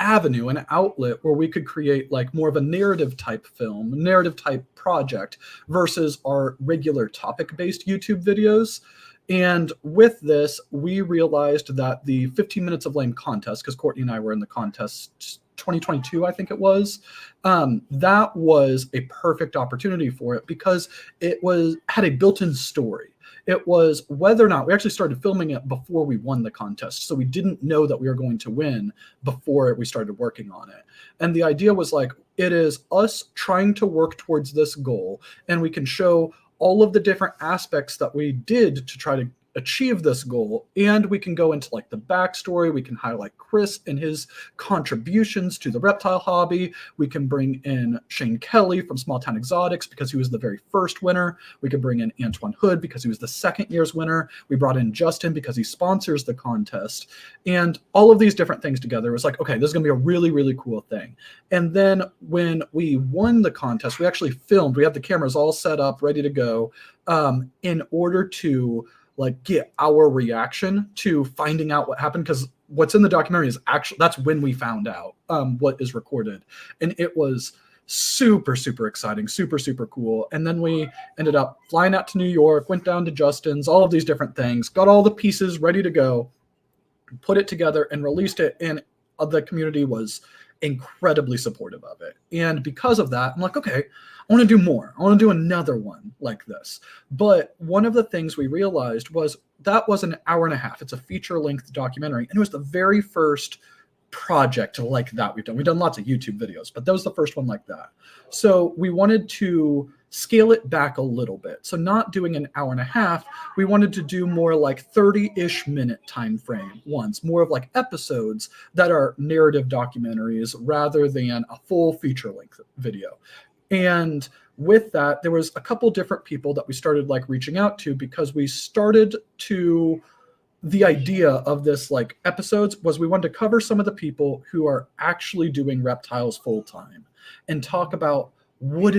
avenue, an outlet where we could create like more of a narrative type film, narrative type project versus our regular topic based YouTube videos. And with this, we realized that the 15 minutes of lame contest, because Courtney and I were in the contest 2022, I think it was, that was a perfect opportunity for it because it had a built-in story. It was whether or not we actually started filming it before we won the contest. So we didn't know that we were going to win before we started working on it. And the idea was like, it is us trying to work towards this goal, and we can show all of the different aspects that we did to try to achieve this goal. And we can go into like the backstory. We can highlight Chris and his contributions to the reptile hobby. We can bring in Shane Kelly from Small Town Exotics because he was the very first winner. We could bring in Antoine Hood because he was the second year's winner. We brought in Justin because he sponsors the contest. And all of these different things together was like, okay, this is going to be a really, really cool thing. And then when we won the contest, we actually filmed. We had the cameras all set up, ready to go, in order to like get our reaction to finding out what happened, because what's in the documentary is actually, that's when we found out what is recorded. And it was super, super exciting, super, super cool. And then we ended up flying out to New York, went down to Justin's, all of these different things, got all the pieces ready to go, put it together and released it. And the community was incredibly supportive of it. And because of that, I'm like, okay, I want to do more. I want to do another one like this. But one of the things we realized was that was an hour and a half. It's a feature-length documentary. And it was the very first project like that we've done. We've done lots of YouTube videos, but that was the first one like that. So we wanted to scale it back a little bit. So not doing an hour and a half, we wanted to do more like 30-ish minute time frame ones, more of like episodes that are narrative documentaries rather than a full feature-length video. And with that, there was a couple different people that we started like reaching out to because we started to, the idea of this like episodes was we wanted to cover some of the people who are actually doing reptiles full time and talk about what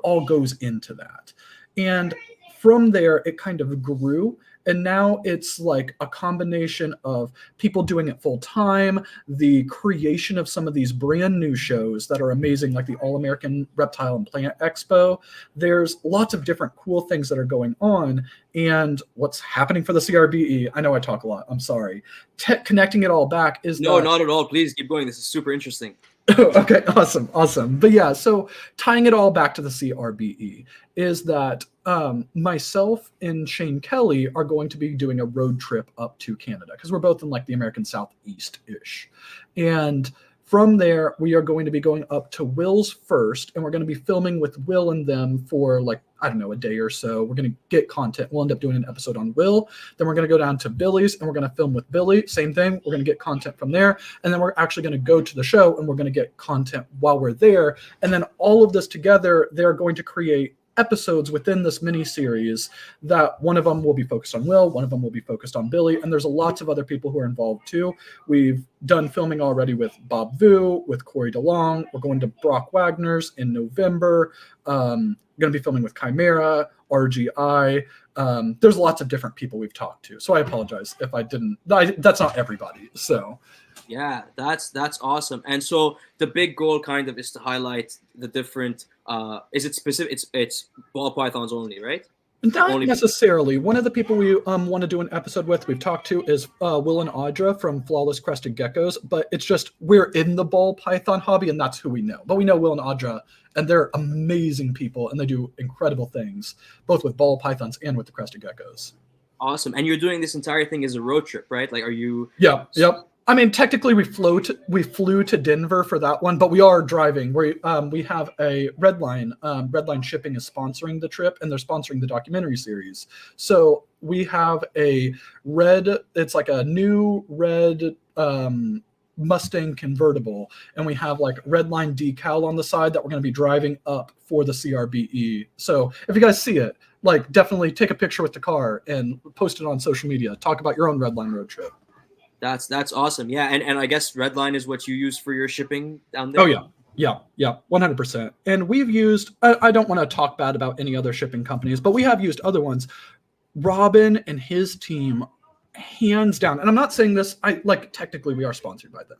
all goes into that. And from there, it kind of grew. And now it's like a combination of people doing it full time, the creation of some of these brand new shows that are amazing, like the All-American Reptile and Plant Expo. There's lots of different cool things that are going on. And what's happening for the CRBE, I know I talk a lot, I'm sorry. Connecting it all back is No, not at all. Please keep going. This is super interesting. Okay, awesome. But yeah, so tying it all back to the CRBE is that myself and Shane Kelly are going to be doing a road trip up to Canada because we're both in like the American Southeast-ish. And from there, we are going to be going up to Will's first, and we're going to be filming with Will and them for like, I don't know, a day or so. We're going to get content. We'll end up doing an episode on Will. Then we're going to go down to Billy's, and we're going to film with Billy. Same thing. We're going to get content from there. And then we're actually going to go to the show, and we're going to get content while we're there. And then all of this together, they're going to create episodes within this mini series that one of them will be focused on Will, one of them will be focused on Billy, and there's lots of other people who are involved too. We've done filming already with Bob Vu, with Corey DeLong. We're going to Brock Wagner's in November. Going to be filming with Chimera, RGI. There's lots of different people we've talked to. So I apologize if I didn't. That's not everybody. So yeah, that's awesome. And so the big goal kind of is to highlight the different. Is it specific? It's ball pythons only, right? Not necessarily. One of the people we want to do an episode with, we've talked to, is Will and Audra from Flawless Crested Geckos. But it's just we're in the ball python hobby, and that's who we know. But we know Will and Audra, and they're amazing people, and they do incredible things, both with ball pythons and with the crested geckos. Awesome. And you're doing this entire thing as a road trip, right? Like, are you? Yep. I mean, technically, we flew to Denver for that one, but we are driving. We have a Redline. Redline Shipping is sponsoring the trip, and they're sponsoring the documentary series. So we have a red. It's like a new red Mustang convertible, and we have like Redline decal on the side that we're going to be driving up for the CRBE. So if you guys see it, like, definitely take a picture with the car and post it on social media. Talk about your own Redline road trip. That's awesome. Yeah, and I guess Redline is what you use for your shipping down there. Oh yeah, 100%. And we've used. I don't want to talk bad about any other shipping companies, but we have used other ones. Robin and his team, hands down. And I'm not saying this. Technically we are sponsored by them,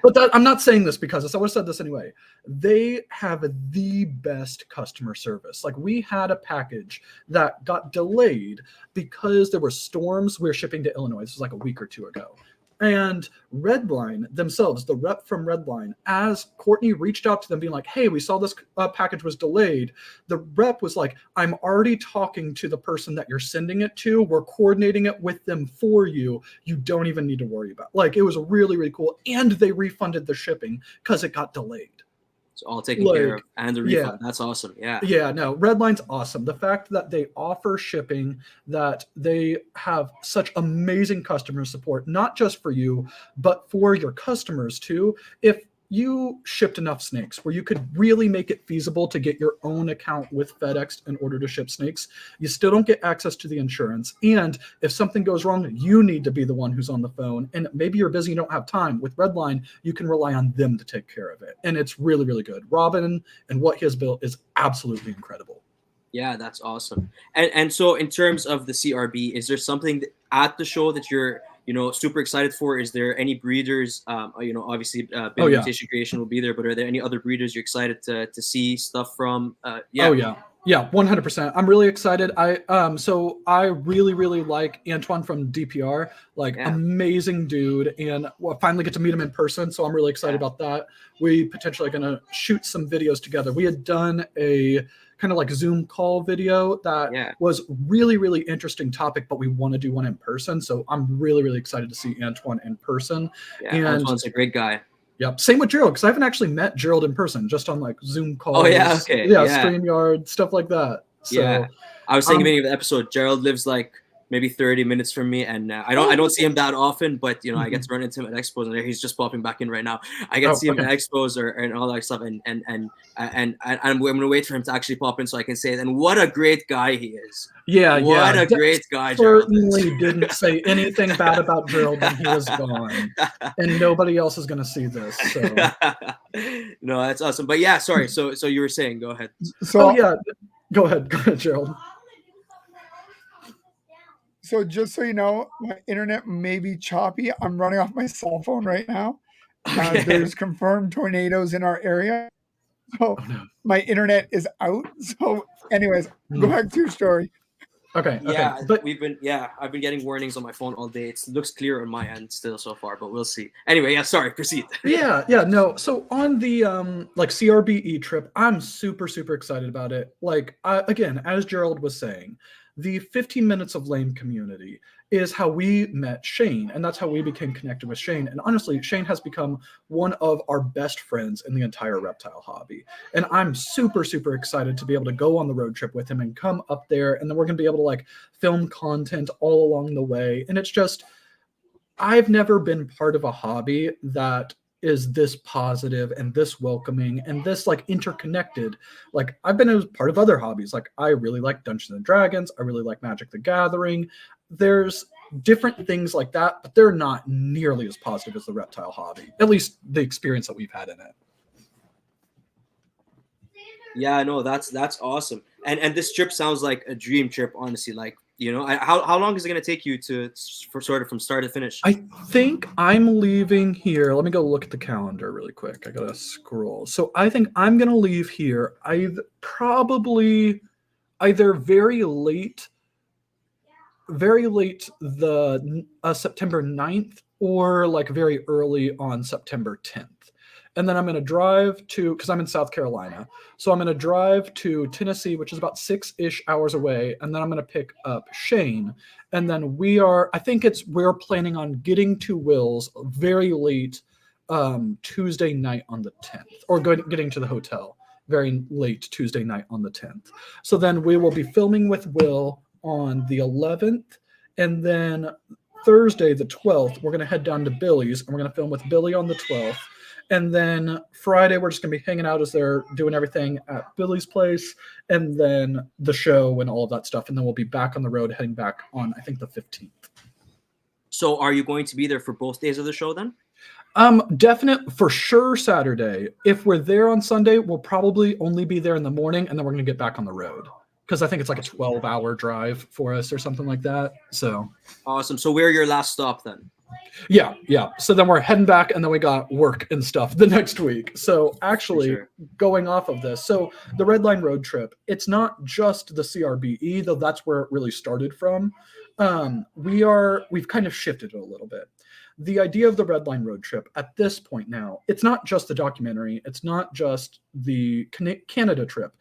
but I'm not saying this because I would have said this anyway. They have the best customer service. Like, we had a package that got delayed because there were storms. We were shipping to Illinois. This was like a week or two ago. And Redline themselves, the rep from Redline, as Courtney reached out to them being like, hey, we saw this package was delayed, the rep was like, I'm already talking to the person that you're sending it to. We're coordinating it with them for you. You don't even need to worry about it. Like, it was really, really cool. And they refunded the shipping because it got delayed. It's all taken care of, and the refund. Yeah. That's awesome. Yeah, no, Redline's awesome. The fact that they offer shipping, that they have such amazing customer support, not just for you, but for your customers too. If you shipped enough snakes where you could really make it feasible to get your own account with FedEx in order to ship snakes, you still don't get access to the insurance. And if something goes wrong, you need to be the one who's on the phone. And maybe you're busy, you don't have time. With Redline, you can rely on them to take care of it. And it's really, really good. Robin and what he has built is absolutely incredible. Yeah, that's awesome. And so in terms of the CRB, is there something at the show that you're super excited for? Is there any breeders? Obviously, Mutation Creation will be there, but are there any other breeders you're excited to see stuff from? Yeah, 100%. I'm really excited. So I really, really like Antoine from DPR. Amazing dude, and we'll finally get to meet him in person. So I'm really excited about that. We potentially are going to shoot some videos together. We had done a kind of like Zoom call video that was really, really interesting topic, but we want to do one in person. So I'm really, really excited to see Antoine in person. Yeah, and Antoine's a great guy. Yep. Same with Gerald, because I haven't actually met Gerald in person, just on like Zoom calls. Oh yeah, okay. Yeah, StreamYard, stuff like that. So, yeah. I was saying at the beginning of the episode, Gerald lives like maybe 30 minutes from me, and I don't see him that often, but I get to run into him at expos, and he's just popping back in right now. I get to see him at expos and all that stuff, and I'm gonna wait for him to actually pop in so I can say it. And what a great guy he is! What a great guy! Certainly didn't say anything bad about Gerald when he was gone, and nobody else is gonna see this. So. No, that's awesome. But yeah, sorry. So you were saying, go ahead. Go ahead, Gerald. So just so you know, my internet may be choppy. I'm running off my cell phone right now. There's confirmed tornadoes in our area. So my internet is out. So anyways, go back to your story. Okay. Yeah, but I've been getting warnings on my phone all day. It looks clear on my end still so far, but we'll see. Anyway, sorry, proceed. No. So on the CRBE trip, I'm super, super excited about it. Again, as Gerald was saying, the 15 Minutes of Lame community is how we met Shane, and that's how we became connected with Shane. And honestly, Shane has become one of our best friends in the entire reptile hobby. And I'm super, super excited to be able to go on the road trip with him and come up there, and then we're going to be able to film content all along the way. And it's just, I've never been part of a hobby that is this positive and this welcoming and this like interconnected. Like I've been as part of other hobbies. Like I really like Dungeons and Dragons. I really like Magic the Gathering. There's different things like that, but they're not nearly as positive as the reptile hobby, at least the experience that we've had in it. Yeah, no, that's awesome. And this trip sounds like a dream trip, honestly. Like, you know, how long is it going to take you for sort of from start to finish? I think I'm leaving here. Let me go look at the calendar really quick. I gotta scroll. So I think I'm gonna leave here. Probably either very late the September 9th or like very early on September 10th. And then I'm going to drive to, because I'm in South Carolina. So I'm going to drive to Tennessee, which is about 6-ish hours away. And then I'm going to pick up Shane. And then we're planning on getting to Will's very late Tuesday night on the 10th, or getting to the hotel very late Tuesday night on the 10th. So then we will be filming with Will on the 11th. And then Thursday, the 12th, we're going to head down to Billy's and we're going to film with Billy on the 12th. And then Friday, we're just going to be hanging out as they're doing everything at Billy's place. And then the show and all of that stuff. And then we'll be back on the road, heading back on, I think, the 15th. So are you going to be there for both days of the show then? Definite for sure Saturday. If we're there on Sunday, we'll probably only be there in the morning. And then we're going to get back on the road. Because I think it's like a 12-hour drive for us or something like that. So awesome. So where's your last stop then? Yeah. So then we're heading back, and then we got work and stuff the next week. So actually, going off of this, so the Redline road trip, it's not just the CRBE, though that's where it really started from. We've kind of shifted it a little bit. The idea of the Redline road trip at this point now, it's not just the documentary, it's not just the Canada trip.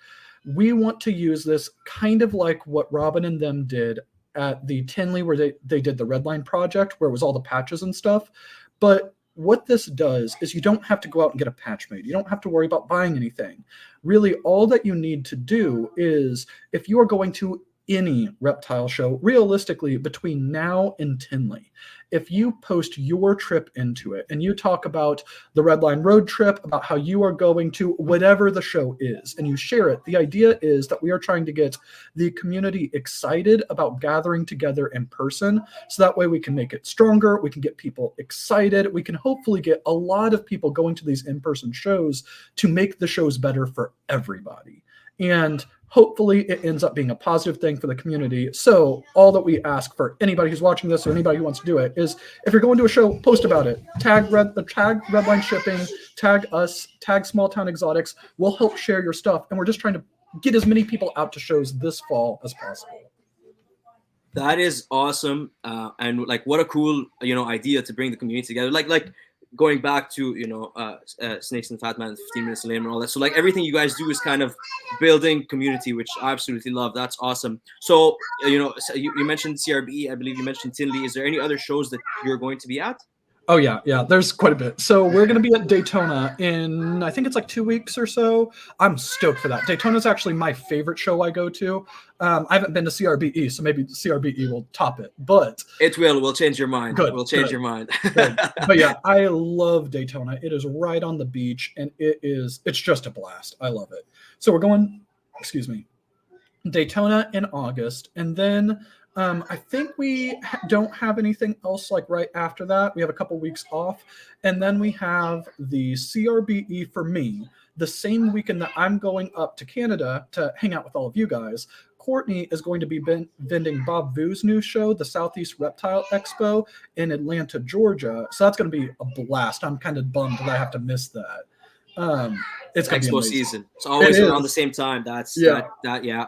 We want to use this kind of like what Robin and them did at the Tinley, where they did the Redline project, where it was all the patches and stuff. But what this does is you don't have to go out and get a patch made. You don't have to worry about buying anything. Really, all that you need to do is, if you are going to any reptile show, realistically, between now and Tinley, if you post your trip into it and you talk about the Redline road trip, about how you are going to whatever the show is, and you share it, the idea is that we are trying to get the community excited about gathering together in person. So that way we can make it stronger. We can get people excited. We can hopefully get a lot of people going to these in-person shows to make the shows better for everybody. And hopefully it ends up being a positive thing for the community. So all that we ask for anybody who's watching this or anybody who wants to do it is, if you're going to a show, post about it. Tag Redline Shipping, tag us, tag Small Town Exotics. We'll help share your stuff. And we're just trying to get as many people out to shows this fall as possible. That is awesome. And like, what a cool, idea to bring the community together. Like going back to, Snakes and Fat Man, 15 Minutes Lame and all that. So like everything you guys do is kind of building community, which I absolutely love. That's awesome. So, you mentioned CRBE, I believe you mentioned Tinley. Is there any other shows that you're going to be at? Oh, yeah. There's quite a bit. So we're going to be at Daytona in, I think it's like 2 weeks or so. I'm stoked for that. Daytona is actually my favorite show I go to. I haven't been to CRBE, so maybe CRBE will top it. But it will. We'll change your mind. Good. We'll change your mind. But yeah, I love Daytona. It is right on the beach, and it's just a blast. I love it. So we're going, Daytona in August, and then I think we don't have anything else like right after that. We have a couple weeks off, and then we have the CRBE for me. The same weekend that I'm going up to Canada to hang out with all of you guys, Courtney is going to be vending Bob Vu's new show, the Southeast Reptile Expo in Atlanta, Georgia. So that's going to be a blast. I'm kind of bummed that I have to miss that. It's going to be Expo season. It's always around the same time. Yeah.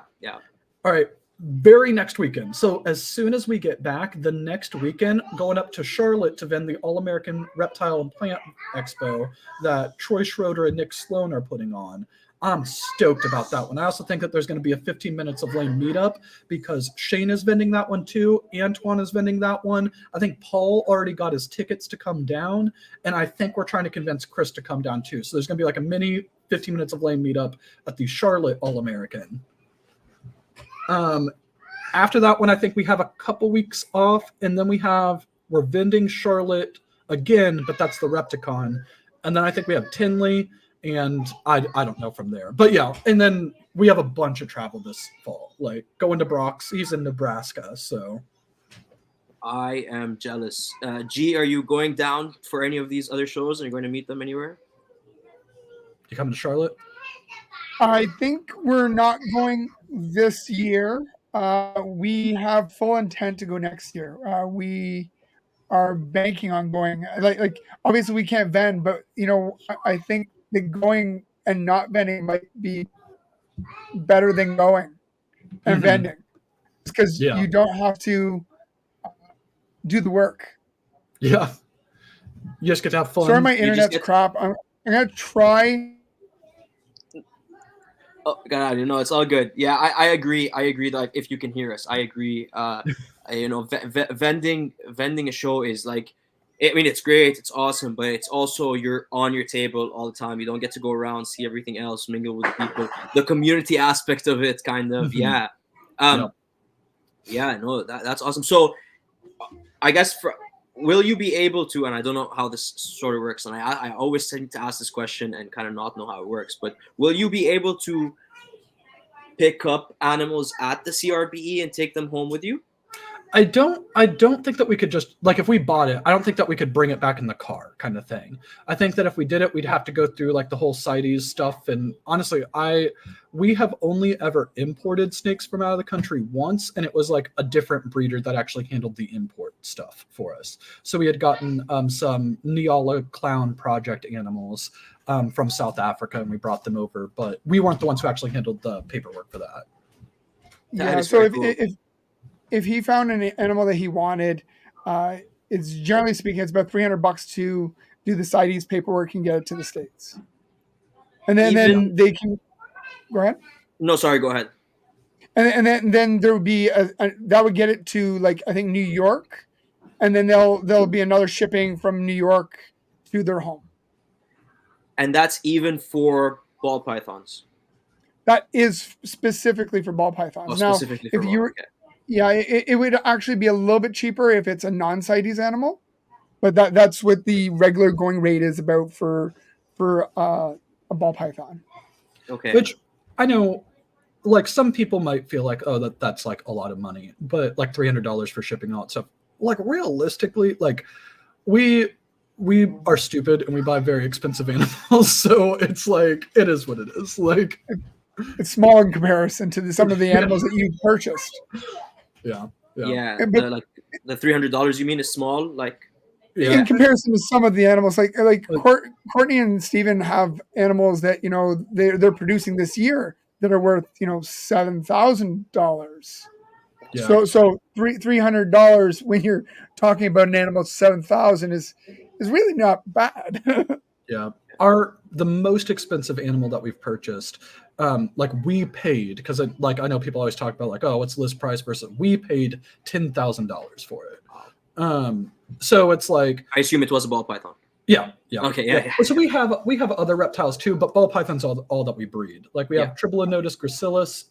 All right. Very next weekend. So as soon as we get back, the next weekend, going up to Charlotte to vend the All-American Reptile and Plant Expo that Troy Schroeder and Nick Sloan are putting on. I'm stoked about that one. I also think that there's going to be a 15 minutes of lane meetup because Shane is vending that one too. Antoine is vending that one. I think Paul already got his tickets to come down. And I think we're trying to convince Chris to come down too. So there's going to be like a mini 15 minutes of lane meetup at the Charlotte All-American. After that one, I think we have a couple weeks off, and then we're vending Charlotte again, but that's the Repticon. and then I think we have Tinley, and I don't know from there. But yeah, and then we have a bunch of travel this fall, like going to Brock's. He's in Nebraska, so. I am jealous. G, are you going down for any of these other shows? Are you going to meet them anywhere? You coming to Charlotte? I think we're not going this year. We have full intent to go next year. We are banking on going. Like obviously we can't vend, but I think that going and not vending might be better than going and vending, because you don't have to do the work. Yeah, you just get to have fun. Sorry, my internet's crap. I'm gonna try. Oh God, it's all good. Yeah, I agree. I agree that if you can hear us, I agree. Vending a show is like, I mean, it's great, it's awesome, but it's also you're on your table all the time. You don't get to go around, see everything else, mingle with the people, the community aspect of it, kind of. Yeah. Yeah, no, that's awesome. So, I guess will you be able to? And I don't know how this sort of works, and I always tend to ask this question and kind of not know how it works. But will you be able to pick up animals at the CRBE and take them home with you? I don't think that we could just, like, if we bought it, I don't think that we could bring it back in the car kind of thing. I think that if we did it, we'd have to go through like the whole CITES stuff. And honestly, we have only ever imported snakes from out of the country once, and it was like a different breeder that actually handled the import stuff for us. So we had gotten some Neala Clown Project animals from South Africa, and we brought them over, but we weren't the ones who actually handled the paperwork for that. Yeah, so if he found an animal that he wanted, it's generally speaking, it's about $300 to do the CITES paperwork and get it to the States. And then they can go ahead. No, sorry, go ahead. And then there would be that would get it to, like, I think New York, and then there'll be another shipping from New York to their home. And that's even for ball pythons. That is specifically for ball pythons. Now, specifically for it would actually be a little bit cheaper if it's a non-CITES animal, but that's what the regular going rate is about for a ball python. Okay. Which I know, like, some people might feel like, oh, that's like a lot of money, but like $300 for shipping all that stuff. Like, realistically, like we are stupid and we buy very expensive animals, so it's like, it is what it is. Like, it's small in comparison to some of the animals that you've purchased. Yeah. But the $300 you mean is small, like. Yeah. In comparison to some of the animals, like Courtney and Steven have animals that they're producing this year that are worth $7,000. Yeah. So $300 when you're talking about an animal $7,000 is really not bad. Yeah. The most expensive animal that we've purchased, like, we paid, because I know people always talk about, like, oh, what's list price versus, we paid $10,000 for it. So it's like, I assume it was a ball python. Yeah. Okay. Yeah. So we have other reptiles too, but ball pythons all that we breed. Like, we have Tribolonotus gracilis.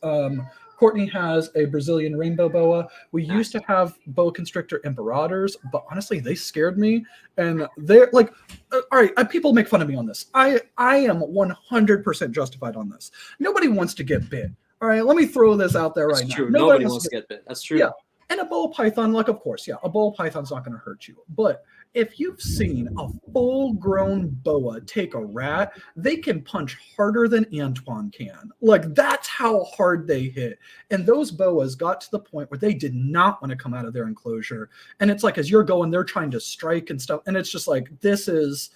Courtney has a Brazilian rainbow boa. We used to have boa constrictor imperators, but honestly, they scared me. And they're like, all right, people make fun of me on this. I am 100% justified on this. Nobody wants to get bit. All right, let me throw this out there right now. True. Nobody wants to get bit. That's true. Yeah. And a ball python, like, of course, a ball python's not going to hurt you. But if you've seen a full-grown boa take a rat, they can punch harder than Antoine can. Like, that's how hard they hit. And those boas got to the point where they did not want to come out of their enclosure. And it's like, as you're going, they're trying to strike and stuff. And it's just like, this is,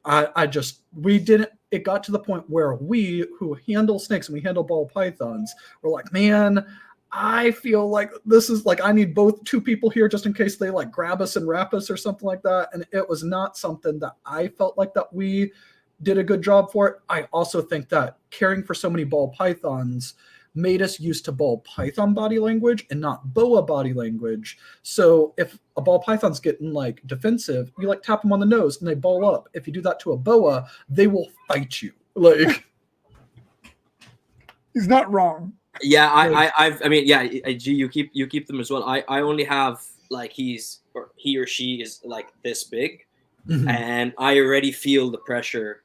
it got to the point where we, who handle snakes and we handle ball pythons, were like, man, I feel like this is like, I need two people here just in case they like grab us and wrap us or something like that. And it was not something that I felt like that we did a good job for it. I also think that caring for so many ball pythons made us used to ball python body language and not boa body language. So if a ball python's getting like defensive, you like tap them on the nose and they ball up. If you do that to a boa, they will fight you. Like, he's not wrong. Yeah, G, you keep them as well. I only have, like, he or she is like this big, and I already feel the pressure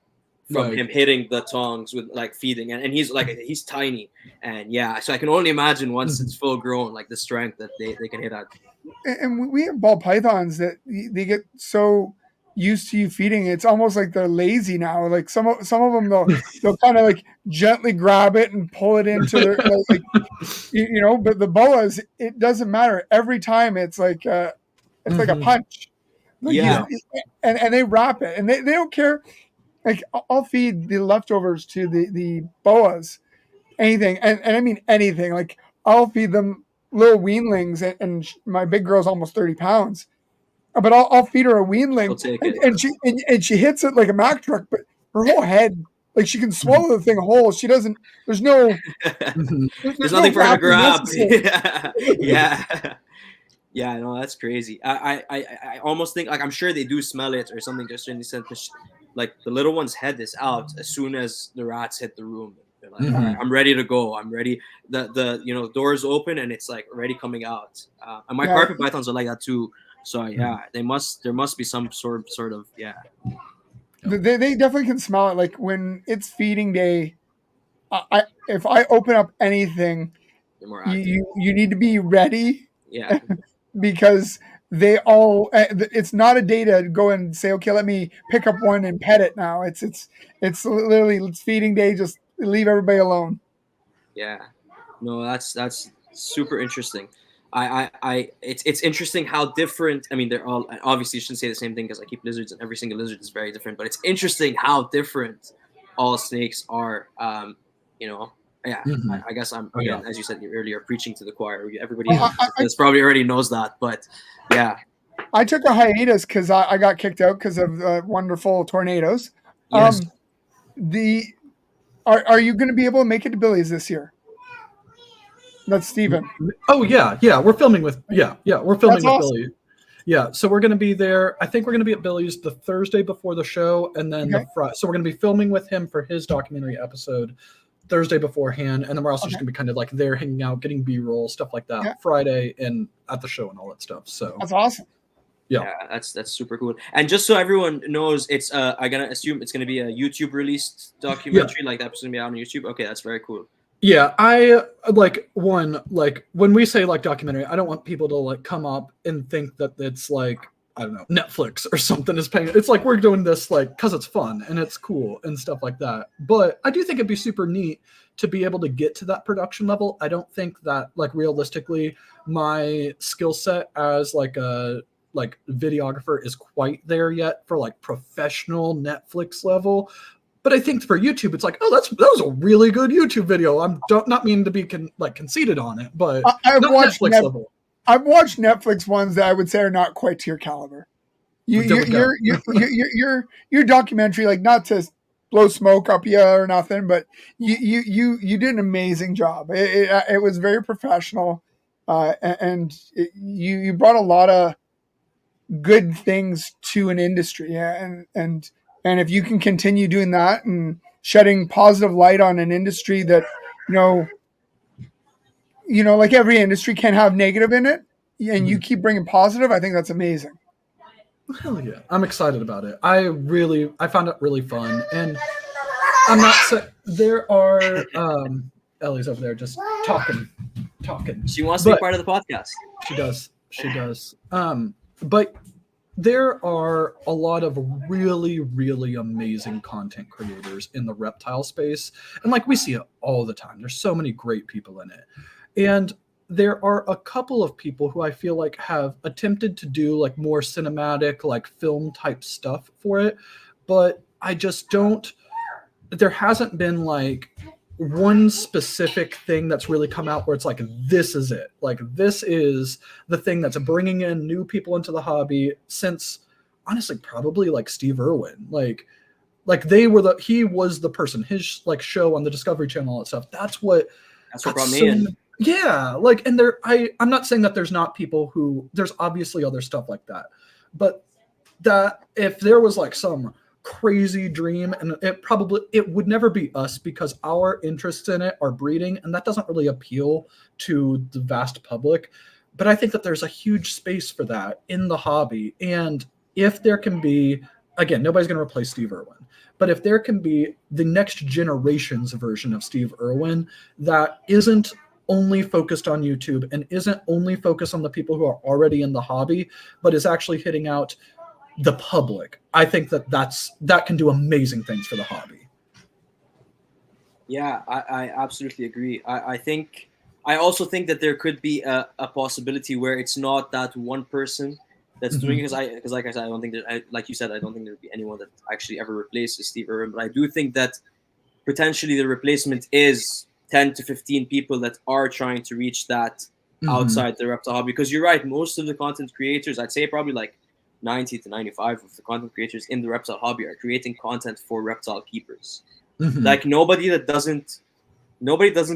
from Right. him hitting the tongs with like feeding, and he's tiny, and yeah, so I can only imagine once it's full grown, like the strength that they can hit at. And we have ball pythons that they get so used to you feeding, it's almost like they're lazy now. Like some of them, they'll kind of like gently grab it and pull it into their like you know. But the boas, it doesn't matter. Every time it's like a punch. Like Yeah. and they wrap it, and they don't care. Like I'll feed the leftovers to the boas, anything, and I mean anything. Like I'll feed them little weanlings, and my big girl's almost 30 pounds, but I'll feed her a weanling, She'll take it. and she hits it like a Mack truck, but her whole head, like she can swallow the thing whole. She doesn't. There's no. There's nothing for her to wrapping grab. necessary. Yeah. Yeah, no, that's crazy. I almost think, like, I'm sure they do smell it or something, just in the sense, like the little one's head is out as soon as the rats hit the room. They're like, all right, I'm ready to go. I'm ready. The doors open and it's like already coming out. And my carpet pythons are like that too. So yeah, there must be some sort of yeah. They definitely can smell it. Like when it's feeding day, if I open up anything, They're more active. you need to be ready. Yeah. Because they all, it's not a day to go and say, okay, let me pick up one and pet it now. It's literally, it's feeding day. Just leave everybody alone. Yeah. No, that's super interesting. It's interesting how different. I mean, they're all obviously, you shouldn't say the same thing because I keep lizards and every single lizard is very different. But it's interesting how different all snakes are. Yeah, I guess I'm again, as you said earlier, preaching to the choir. Everybody that's probably already knows that, but yeah. I took a hiatus because I got kicked out because of wonderful tornadoes. Yes. Are you going to be able to make it to Billy's this year? That's Steven. Oh yeah, we're filming with we're filming That's with awesome. Billy. Yeah, so we're going to be there. I think we're going to be at Billy's the Thursday before the show, and then the Friday. So we're going to be filming with him for his documentary episode Thursday beforehand, and then we're also just going to be kind of like there hanging out, getting B-roll, stuff like that Friday and at the show and all that stuff. So that's awesome. Yeah, that's super cool. And just so everyone knows, it's I'm gonna assume it's gonna be a YouTube released documentary, like the episode's gonna be out on YouTube. Okay, that's very cool. Yeah, I like when we say like documentary, I don't want people to like come up and think that it's like, I don't know, Netflix or something is paying. It's like we're doing this like because it's fun and it's cool and stuff like that. But I do think it'd be super neat to be able to get to that production level. I don't think that like realistically my skill set as like a videographer is quite there yet for like professional Netflix level. But I think for YouTube, it's like, oh, that was a really good YouTube video. Not mean to be conceited on it, but I've watched Netflix level. I've watched Netflix ones that I would say are not quite to your caliber. Your documentary, like, not to blow smoke up you or nothing, but you did an amazing job. It was very professional, and you brought a lot of good things to an industry, and if you can continue doing that and shedding positive light on an industry that, like every industry can have negative in it, and you keep bringing positive, I think that's amazing. Hell yeah. I'm excited about it. I found it really fun. And I'm not there are Ellie's over there just talking. She wants to be part of the podcast. She does. But there are a lot of really, really amazing content creators in the reptile space. And like we see it all the time. There's so many great people in it. And there are a couple of people who I feel like have attempted to do like more cinematic, like film type stuff for it. But I just there hasn't been like one specific thing that's really come out where it's like, this is it. Like, this is the thing that's bringing in new people into the hobby since, honestly, probably like Steve Irwin. Like he was the person, his like show on the Discovery Channel and stuff. That's what brought me in. Yeah. Like, and I'm not saying that there's not people there's obviously other stuff like that, but that if there was like some crazy dream, and it would never be us because our interests in it are breeding, and that doesn't really appeal to the vast public. But I think that there's a huge space for that in the hobby, and if there can be, again, nobody's going to replace Steve Irwin, but if there can be the next generation's version of Steve Irwin that isn't only focused on YouTube and isn't only focused on the people who are already in the hobby, but is actually hitting out the public, I think that can do amazing things for the hobby. Yeah, I absolutely agree. I also think that there could be a possibility where it's not that one person that's doing it, because like I said, I don't think that, like you said, I don't think there'd be anyone that actually ever replaces Steve Irwin, but I do think that potentially the replacement is 10 to 15 people that are trying to reach that outside the reptile hobby. Because you're right, most of the content creators, I'd say probably like 90 to 95 of the content creators in the reptile hobby are creating content for reptile keepers. Like nobody doesn't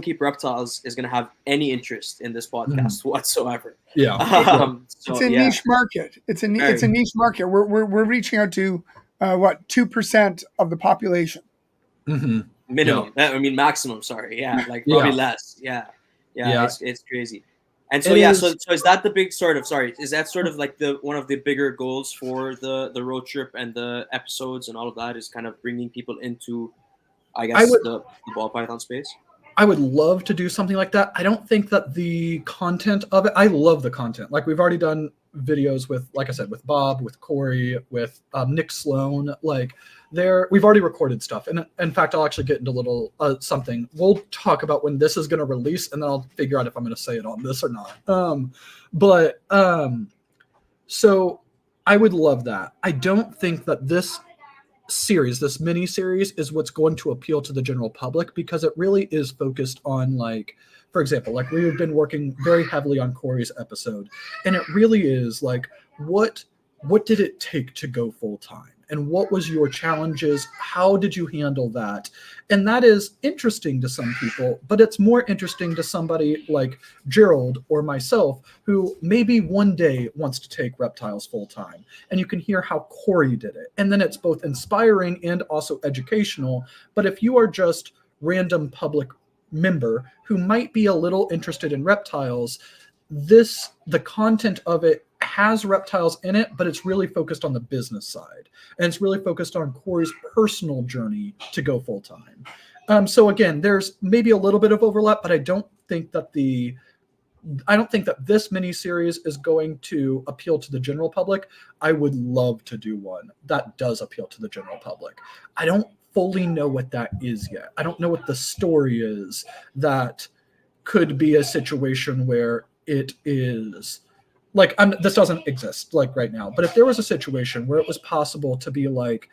keep reptiles is going to have any interest in this podcast whatsoever. Yeah. So it's a niche market. It's a niche market. We're reaching out to 2% of the population. Minimum. Yeah. I mean maximum. Sorry. Yeah. Like probably less. Yeah. It's crazy. And so so is that the big is that sort of like one of the bigger goals for the road trip and the episodes and all of that, is kind of bringing people into, I guess, the ball python space? I would love to do something like that. I don't think that the content of it, I love the content. Like we've already done videos with, like I said, with Bob, with Corey, with Nick Sloan. Like we've already recorded stuff. And in fact, I'll actually get into a little something. We'll talk about when this is going to release, and then I'll figure out if I'm going to say it on this or not. So I would love that. I don't think that this mini series is what's going to appeal to the general public, because it really is focused on, like, for example, like we've been working very heavily on Corey's episode, and it really is like, what did it take to go full time? And what was your challenges? How did you handle that? And that is interesting to some people, but it's more interesting to somebody like Gerald or myself, who maybe one day wants to take reptiles full time. And you can hear how Corey did it. And then it's both inspiring and also educational. But if you are just random public member who might be a little interested in reptiles, the content of it has reptiles in it, but it's really focused on the business side, and it's really focused on Corey's personal journey to go full time. So again, there's maybe a little bit of overlap, but I don't think that this mini series is going to appeal to the general public. I would love to do one that does appeal to the general public. I don't fully know what that is yet. I don't know what the story is that could be a situation where it is like, this doesn't exist like right now, but if there was a situation where it was possible to be like,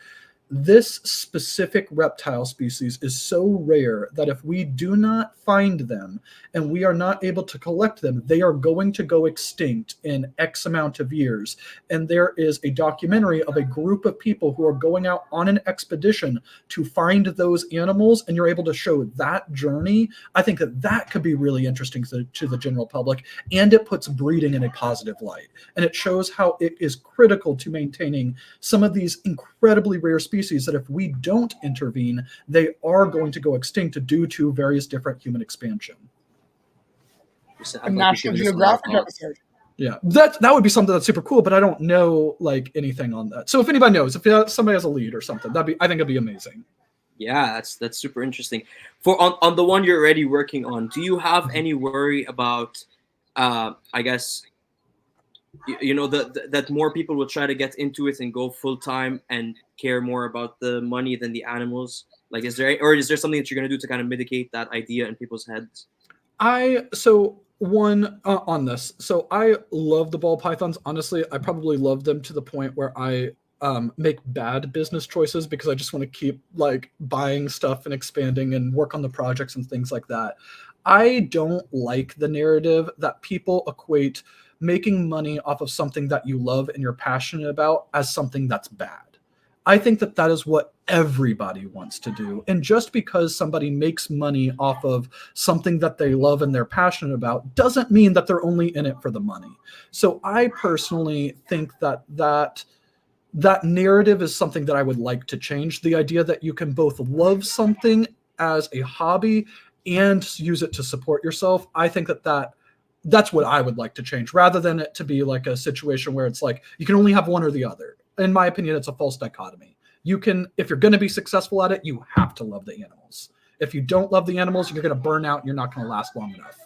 this specific reptile species is so rare that if we do not find them and we are not able to collect them, they are going to go extinct in X amount of years. And there is a documentary of a group of people who are going out on an expedition to find those animals, and you're able to show that journey. I think that could be really interesting to the general public, and it puts breeding in a positive light. And it shows how it is critical to maintaining some of these incredibly rare species that if we don't intervene, they are going to go extinct due to various different human expansion. A National Geographic episode. Yeah, that would be something that's super cool, but I don't know like anything on that. So if anybody knows, if somebody has a lead or something, I think it'd be amazing. Yeah, that's super interesting. For on the one you're already working on, do you have any worry about, I guess, that more people will try to get into it and go full time and care more about the money than the animals? Like, is there something that you're going to do to kind of mitigate that idea in people's heads? On this. So I love the ball pythons. Honestly, I probably love them to the point where I make bad business choices because I just want to keep like buying stuff and expanding and work on the projects and things like that. I don't like the narrative that people equate making money off of something that you love and you're passionate about as something that's bad. I think that is what everybody wants to do. And just because somebody makes money off of something that they love and they're passionate about doesn't mean that they're only in it for the money. So I personally think that narrative is something that I would like to change. The idea that you can both love something as a hobby and use it to support yourself. I think that's what I would like to change, rather than it to be like a situation where it's like you can only have one or the other. in my opinion, it's a false dichotomy. You can, if you're going to be successful at it, you have to love the animals. If you don't love the animals, you're going to burn out and you're not going to last long enough.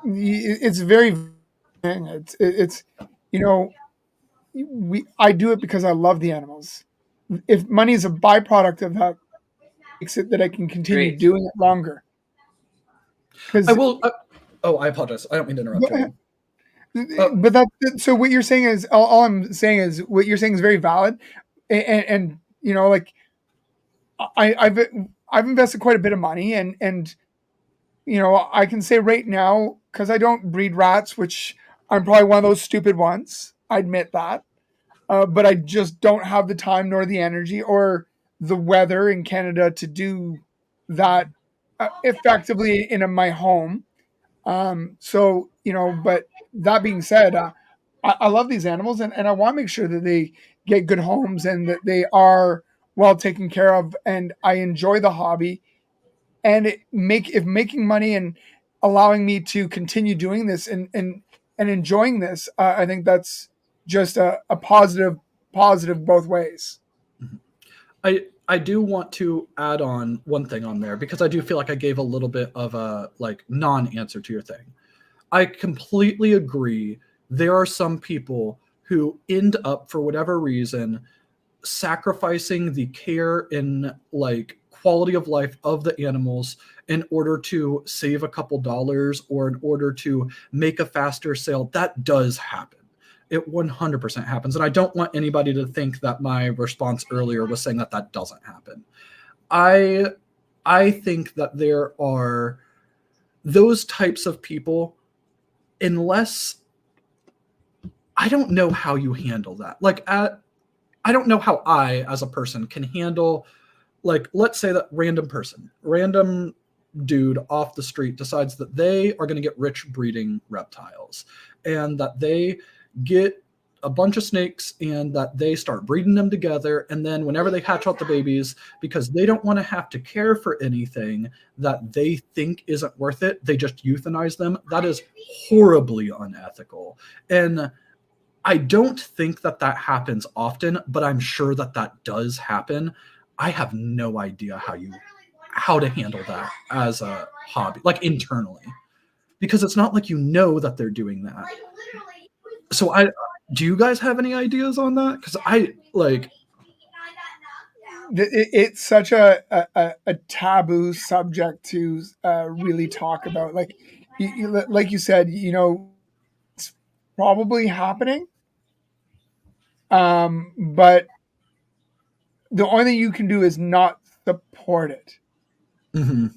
It's very, it's I do it because I love the animals. If money is a byproduct of that, makes it that I can continue Great. doing it longer. I will. I apologize. I don't mean to interrupt you. But that, so what you're saying is, all I'm saying is what you're saying is very valid, and like I've invested quite a bit of money, and I can say right now, because I don't breed rats, which I'm probably one of those stupid ones. I admit that. But I just don't have the time nor the energy or the weather in Canada to do that effectively in my home. So, but that being said, I love these animals, and I want to make sure that they get good homes and that they are well taken care of. And I enjoy the hobby, and if making money and allowing me to continue doing this and enjoying this, I think that's just a positive both ways. I do want to add on one thing on there, because I do feel like I gave a little bit of a non-answer to your thing. I completely agree. There are some people who end up, for whatever reason, sacrificing the care and quality of life of the animals in order to save a couple dollars or in order to make a faster sale. That does happen. It 100% happens. And I don't want anybody to think that my response earlier was saying that doesn't happen. I think that there are those types of people, unless I don't know how you handle that. I don't know how I, as a person, can handle, let's say that random dude off the street decides that they are going to get rich breeding reptiles, and that they get a bunch of snakes and that they start breeding them together. And then whenever they hatch out the babies, because they don't want to have to care for anything that they think isn't worth it, they just euthanize them. That is horribly unethical. And I don't think that happens often, but I'm sure that does happen. I have no idea how to handle that as a hobby, internally, because it's not like that they're doing that. So do you guys have any ideas on that? Because it's such a taboo subject to really talk about. Like you said, it's probably happening. But the only thing you can do is not support it. Mm-hmm.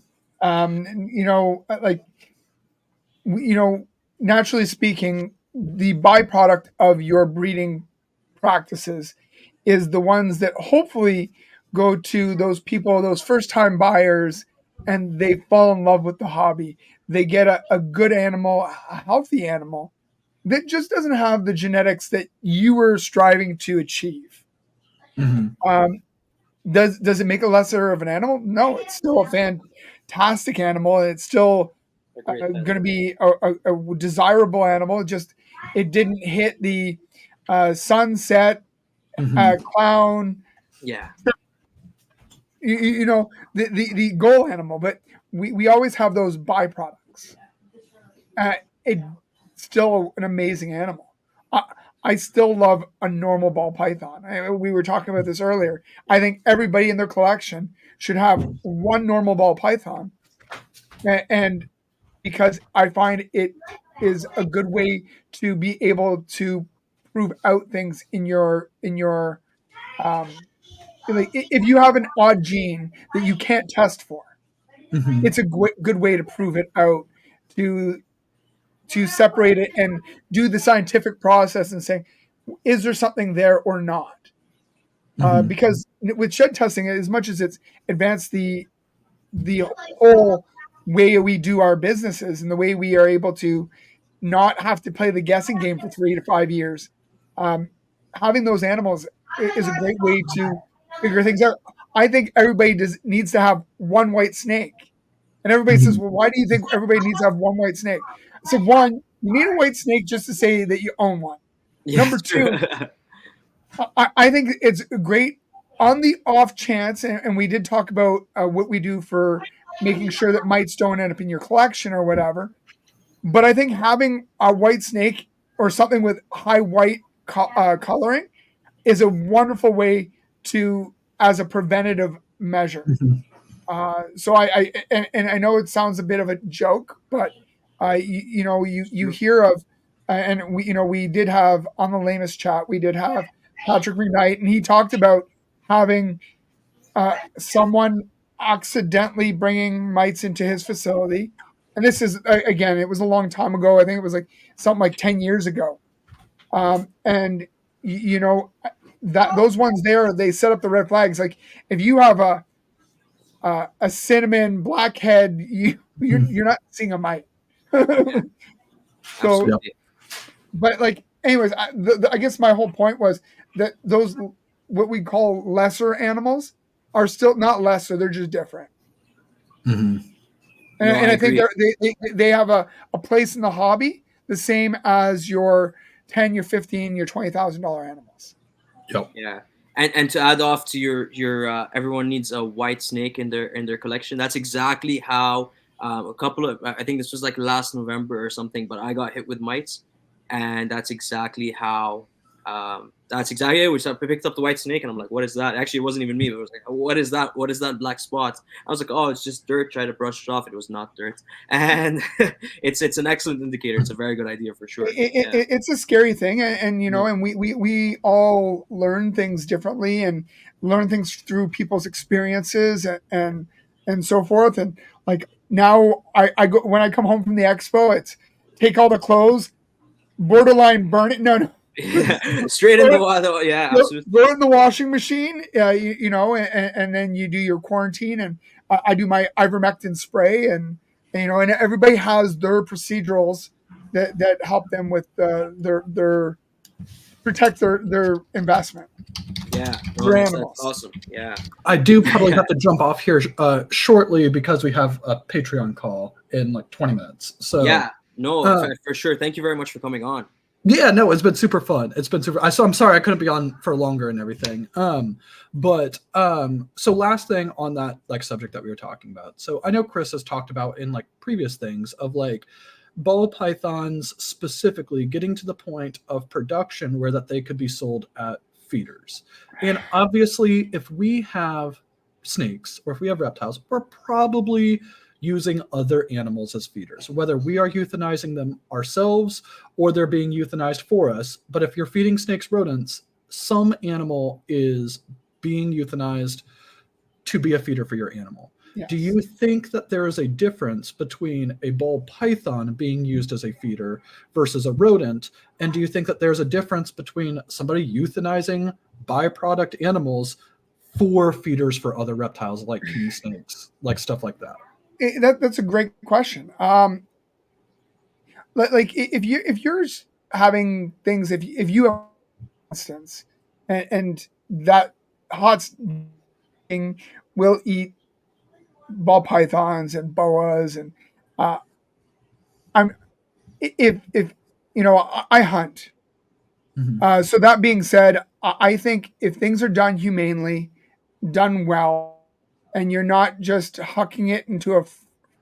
Naturally speaking, the byproduct of your breeding practices is the ones that hopefully go to those people, those first-time buyers, and they fall in love with the hobby. They get a good animal, a healthy animal that just doesn't have the genetics that you were striving to achieve. Mm-hmm. Does it make a lesser of an animal? No, it's still a fantastic animal. It's still going to be a desirable animal. Just it didn't hit the sunset clown. Yeah. The goal animal, but we always have those byproducts. It's still an amazing animal. I still love a normal ball python. We were talking about this earlier. I think everybody in their collection should have one normal ball python, and because I find it is a good way to be able to prove out things in your if you have an odd gene that you can't test for, it's a good way to prove it out, to separate it and do the scientific process and say, is there something there or not? Because with shed testing, as much as it's advanced the whole way we do our businesses and the way we are able to not have to play the guessing game for 3 to 5 years, having those animals is a great way to figure things out. I think everybody needs to have one white snake. And everybody says, well, why do you think everybody needs to have one white snake? I said, one, you need a white snake just to say that you own one. Yeah, Number true. two, I think it's great on the off chance, and we did talk about what we do for making sure that mites don't end up in your collection or whatever. But I think having a white snake or something with high white coloring is a wonderful way to, as a preventative measure. Mhm. And I know it sounds a bit of a joke, but you hear of, and we did have on the lamest chat, we did have Patrick McKnight, and he talked about having someone accidentally bringing mites into his facility. And this is again, it was a long time ago. I think it was like something like 10 years ago. And you know that those ones there, they set up the red flags. Like if you have a cinnamon blackhead, you're not seeing a mite. So, Absolutely. but like, anyways, I guess my whole point was that those what we call lesser animals are still not lesser; they're just different. Mhm. And, No, and I I think agree. they have a place in the hobby, the same as your 10, your 15, your $20,000 animals. Yep. Yeah, and to add off to your everyone needs a white snake in their collection. That's exactly how a couple of, I think this was like last November or something, but I got hit with mites, and that's exactly how. That's exactly it. I picked up the white snake, and I'm like, "What is that?" Actually, it wasn't even me. It was like, "What is that? What is that black spot?" I was like, "Oh, it's just dirt." Try to brush it off. It was not dirt, and it's an excellent indicator. It's a very good idea for sure. Yeah. It's a scary thing, and Mm. and we all learn things differently and learn things through people's experiences and so forth. And like now, I go when I come home from the expo, it's take all the clothes, borderline burn it. No, no. Straight in Throw the it, water. Yeah, throw absolutely. throw it in the washing machine, and then you do your quarantine, and I do my ivermectin spray, and everybody has their procedurals that help them with their protect their investment, Yeah, no, their that's animals. awesome. Yeah, I do probably yeah, have to jump off here shortly because we have a Patreon call in like 20 minutes. So yeah. No, uh, for sure. Thank you very much for coming on. yeah, no, it's been super fun. It's been super. I'm sorry I couldn't be on for longer and everything. So last thing on that like subject that we were talking about. So I know Chris has talked about in like previous things of like ball pythons specifically getting to the point of production where that they could be sold at feeders. And obviously, if we have snakes or if we have reptiles, we're probably using other animals as feeders, whether we are euthanizing them ourselves or they're being euthanized for us. But if you're feeding snakes, rodents, some animal is being euthanized to be a feeder for your animal. Yes. Do you think that there is a difference between a ball python being used as a feeder versus a rodent? And do you think that there's a difference between somebody euthanizing byproduct animals for feeders for other reptiles like king snakes, like stuff like that? That's a great question. Like if you're having things, if you have instance, and that hot thing will eat ball pythons and boas, and uh, I'm if I hunt. Mhm. So that being said, I think if things are done humanely, done well, and you're not just hucking it into a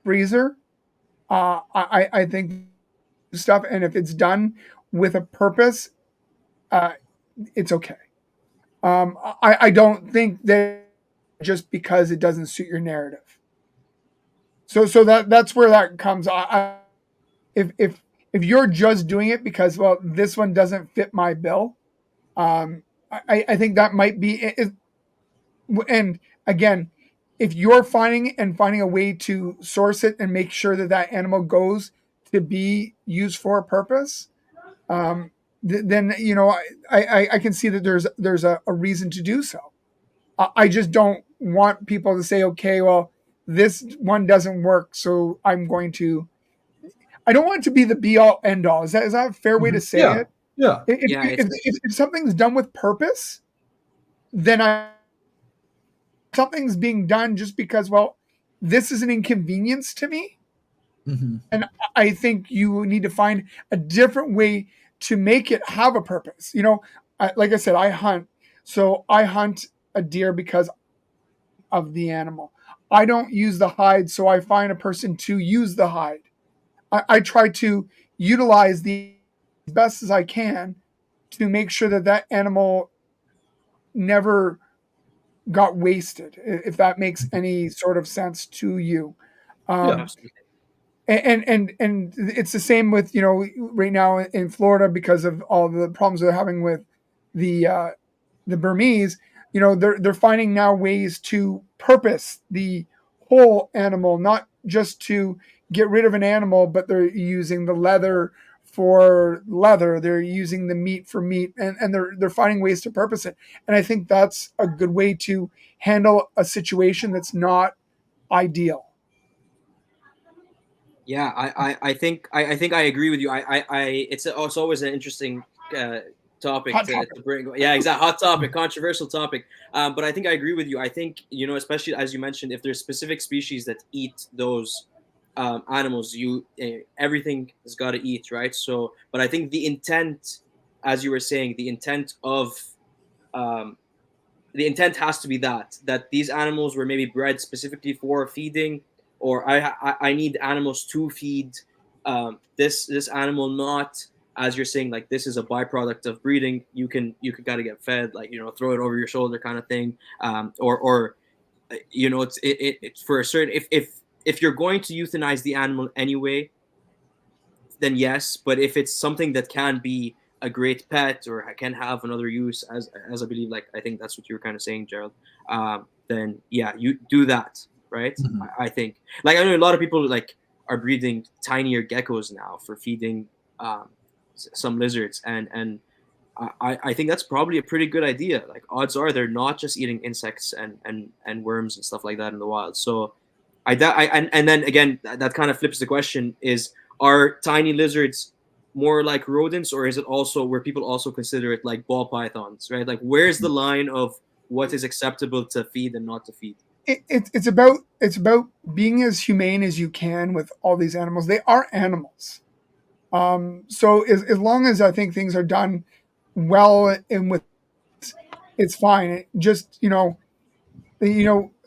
freezer, I think stuff. And if it's done with a purpose, uh, it's okay. I don't think that just because it doesn't suit your narrative. So that's where that comes. If you're just doing it because, well, this one doesn't fit my bill, um, I think that might be it. And again, if you're finding a way to source it and make sure that that animal goes to be used for a purpose, um, then I can see that there's a reason to do so. I just don't want people to say, okay, well, this one doesn't work, so I'm going to. I don't want it to be the be all end all. Is that a fair way to say Yeah, it? yeah. If, Yeah, if, if something's done with purpose, then something's being done just because, well, this is an inconvenience to me, Mhm. and I think you need to find a different way to make it have a purpose. Like I said, I hunt. So I hunt a deer because of the animal. I don't use the hide, so I find a person to use the hide. I try to utilize the as best as I can to make sure that animal never got wasted, if that makes any sort of sense to you. Yeah. Absolutely. And it's the same with right now in Florida, because of all the problems they're having with the Burmese. They're finding now ways to purpose the whole animal, not just to get rid of an animal, but they're using the leather for leather. They're using the meat for meat, and they're finding ways to purpose it. And I think that's a good way to handle a situation that's not ideal. Yeah, I think I agree with you. It's always an interesting topic Hot to topic. bring. Yeah, exactly. Hot topic, controversial topic. But I think I agree with you. I think, especially as you mentioned, if there's specific species that eat those animals, everything has got to eat, right? So, but I think the intent, as you were saying, um, the intent has to be that these animals were maybe bred specifically for feeding, or I need animals to feed this animal, not, as you're saying, like this is a byproduct of breeding. You can gotta get fed, like, throw it over your shoulder kind of thing. Or it's for a certain, if you're going to euthanize the animal anyway, then yes. But if it's something that can be a great pet or can have another use, as I believe, like I think that's what you were kind of saying, Gerald, then yeah, you do that, right? Mhm. I think, like, I know a lot of people like are breeding tinier geckos now for feeding some lizards, and I think that's probably a pretty good idea. Like, odds are they're not just eating insects and worms and stuff like that in the wild. So and then again, that kind of flips the question: is, are tiny lizards more like rodents, or is it also where people also consider it like ball pythons, right? Like, where's the line of what is acceptable to feed and not to feed? It's about being as humane as you can with all these animals. They are animals. So as long as I think things are done well and with, it's fine. Just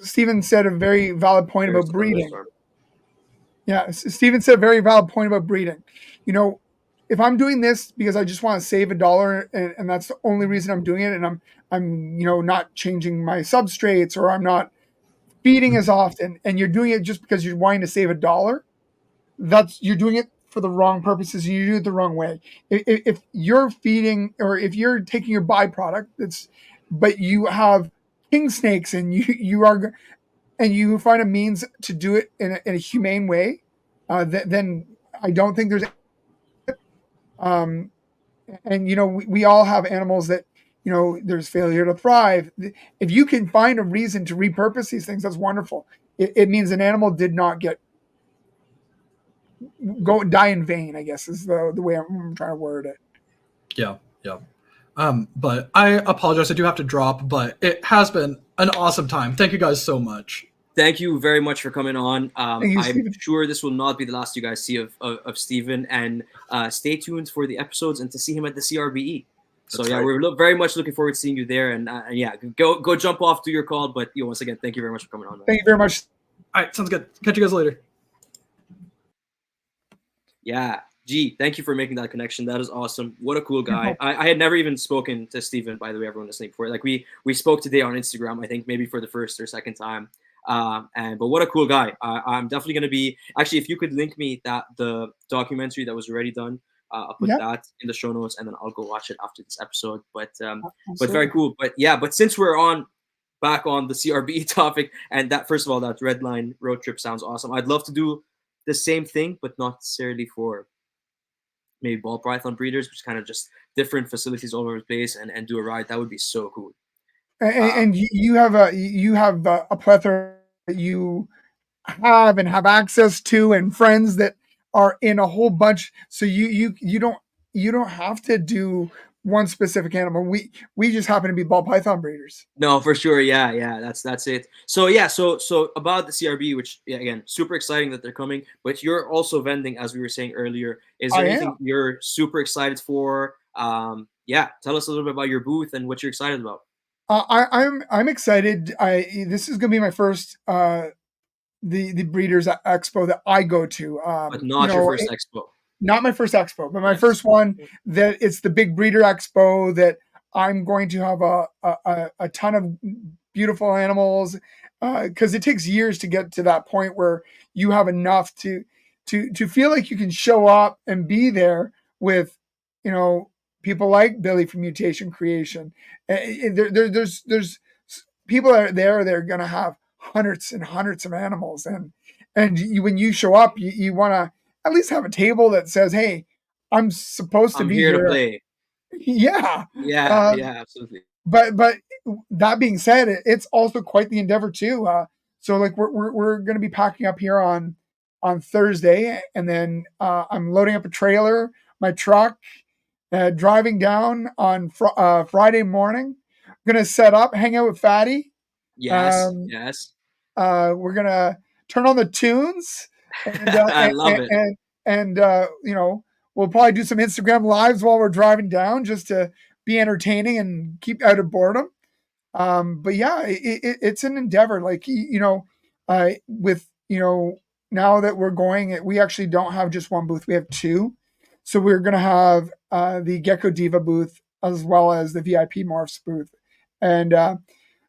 Stephen said a very valid point There's about a breeding. thunderstorm. Yeah, Stephen said a very valid point about breeding. If I'm doing this because I just want to save $1, and that's the only reason I'm doing it, and I'm not changing my substrates, or I'm not feeding as often, and you're doing it just because you're wanting to save $1, you're doing it for the wrong purposes, and you do it the wrong way. If you're feeding, or if you're taking your byproduct, but you have king snakes, and you find a means to do it in a humane way, then I don't think there's um and we all have animals that there's failure to thrive. If you can find a reason to repurpose these things, that's wonderful. It means an animal did not die in vain, I guess, is the way I'm trying to word it. Yeah, yeah. But I apologize. I do have to drop, but it has been an awesome time. Thank you guys so much. Thank you very much for coming on. Thank you, I'm Stephen. sure this will not be the last you guys see of Stephen, and stay tuned for the episodes and to see him at the CRBE. So That's yeah, right. we're very much looking forward to seeing you there. And yeah, go jump off, do your call. But once again, thank you very much for coming on, man. Thank you very much. All right, sounds good. Catch you guys later. Yeah, G, thank you for making that connection. That is awesome. What a cool guy. I had never even spoken to Stephen, by the way, everyone listening, before. Like, we spoke today on Instagram, I think maybe for the first or second time. But what a cool guy. I'm definitely going to be, actually, if you could link me the documentary that was already done, I'll put that in the show notes, and then I'll go watch it after this episode. But very cool. But yeah, but since we're back on the CRBE topic, and that, first of all, that Redline road trip sounds awesome. I'd love to do the same thing, but not necessarily for maybe ball python breeders, which kind of just different facilities all over the place, and do a ride. That would be so cool. And you have a plethora that you have access to, and friends that are in a whole bunch. So you don't have to do one specific animal. We just happen to be ball python breeders. No, for sure. Yeah. That's it. So yeah, so about the CRB, which again, super exciting that they're coming, but you're also vending, as we were saying earlier. Is there I anything am. you're super excited for? Yeah, tell us a little bit about your booth and what you're excited about. I'm excited. This is going to be my first the Breeders Expo that I go to. But not your first expo. Not my first expo, but my Yes. first one. That it's the big Breeder Expo that I'm going to have a ton of beautiful animals, because it takes years to get to that point where you have enough to feel like you can show up and be there with, people like Billy from Mutation Creation. There's people out there that are going to have hundreds and hundreds of animals, and when you show up, you want to at least have a table that says, "Hey, I'm supposed to I'm be here to here." play. Yeah, Yeah, absolutely. but that being said, it's also quite the endeavor too. So like we're going to be packing up here on Thursday, and then I'm loading up a trailer, my truck, driving down on Friday morning. I'm gonna set up, hang out with Fatty. Yes, Um, yes. We're gonna turn on the tunes, and I love it. we'll probably do some Instagram lives while we're driving down, just to be entertaining and keep out of boredom. But yeah, it's an endeavor. Like with now that we're going, we actually don't have just one booth; we have two. So we're gonna have the Gecko Diva booth as well as the VIP Morphs booth, and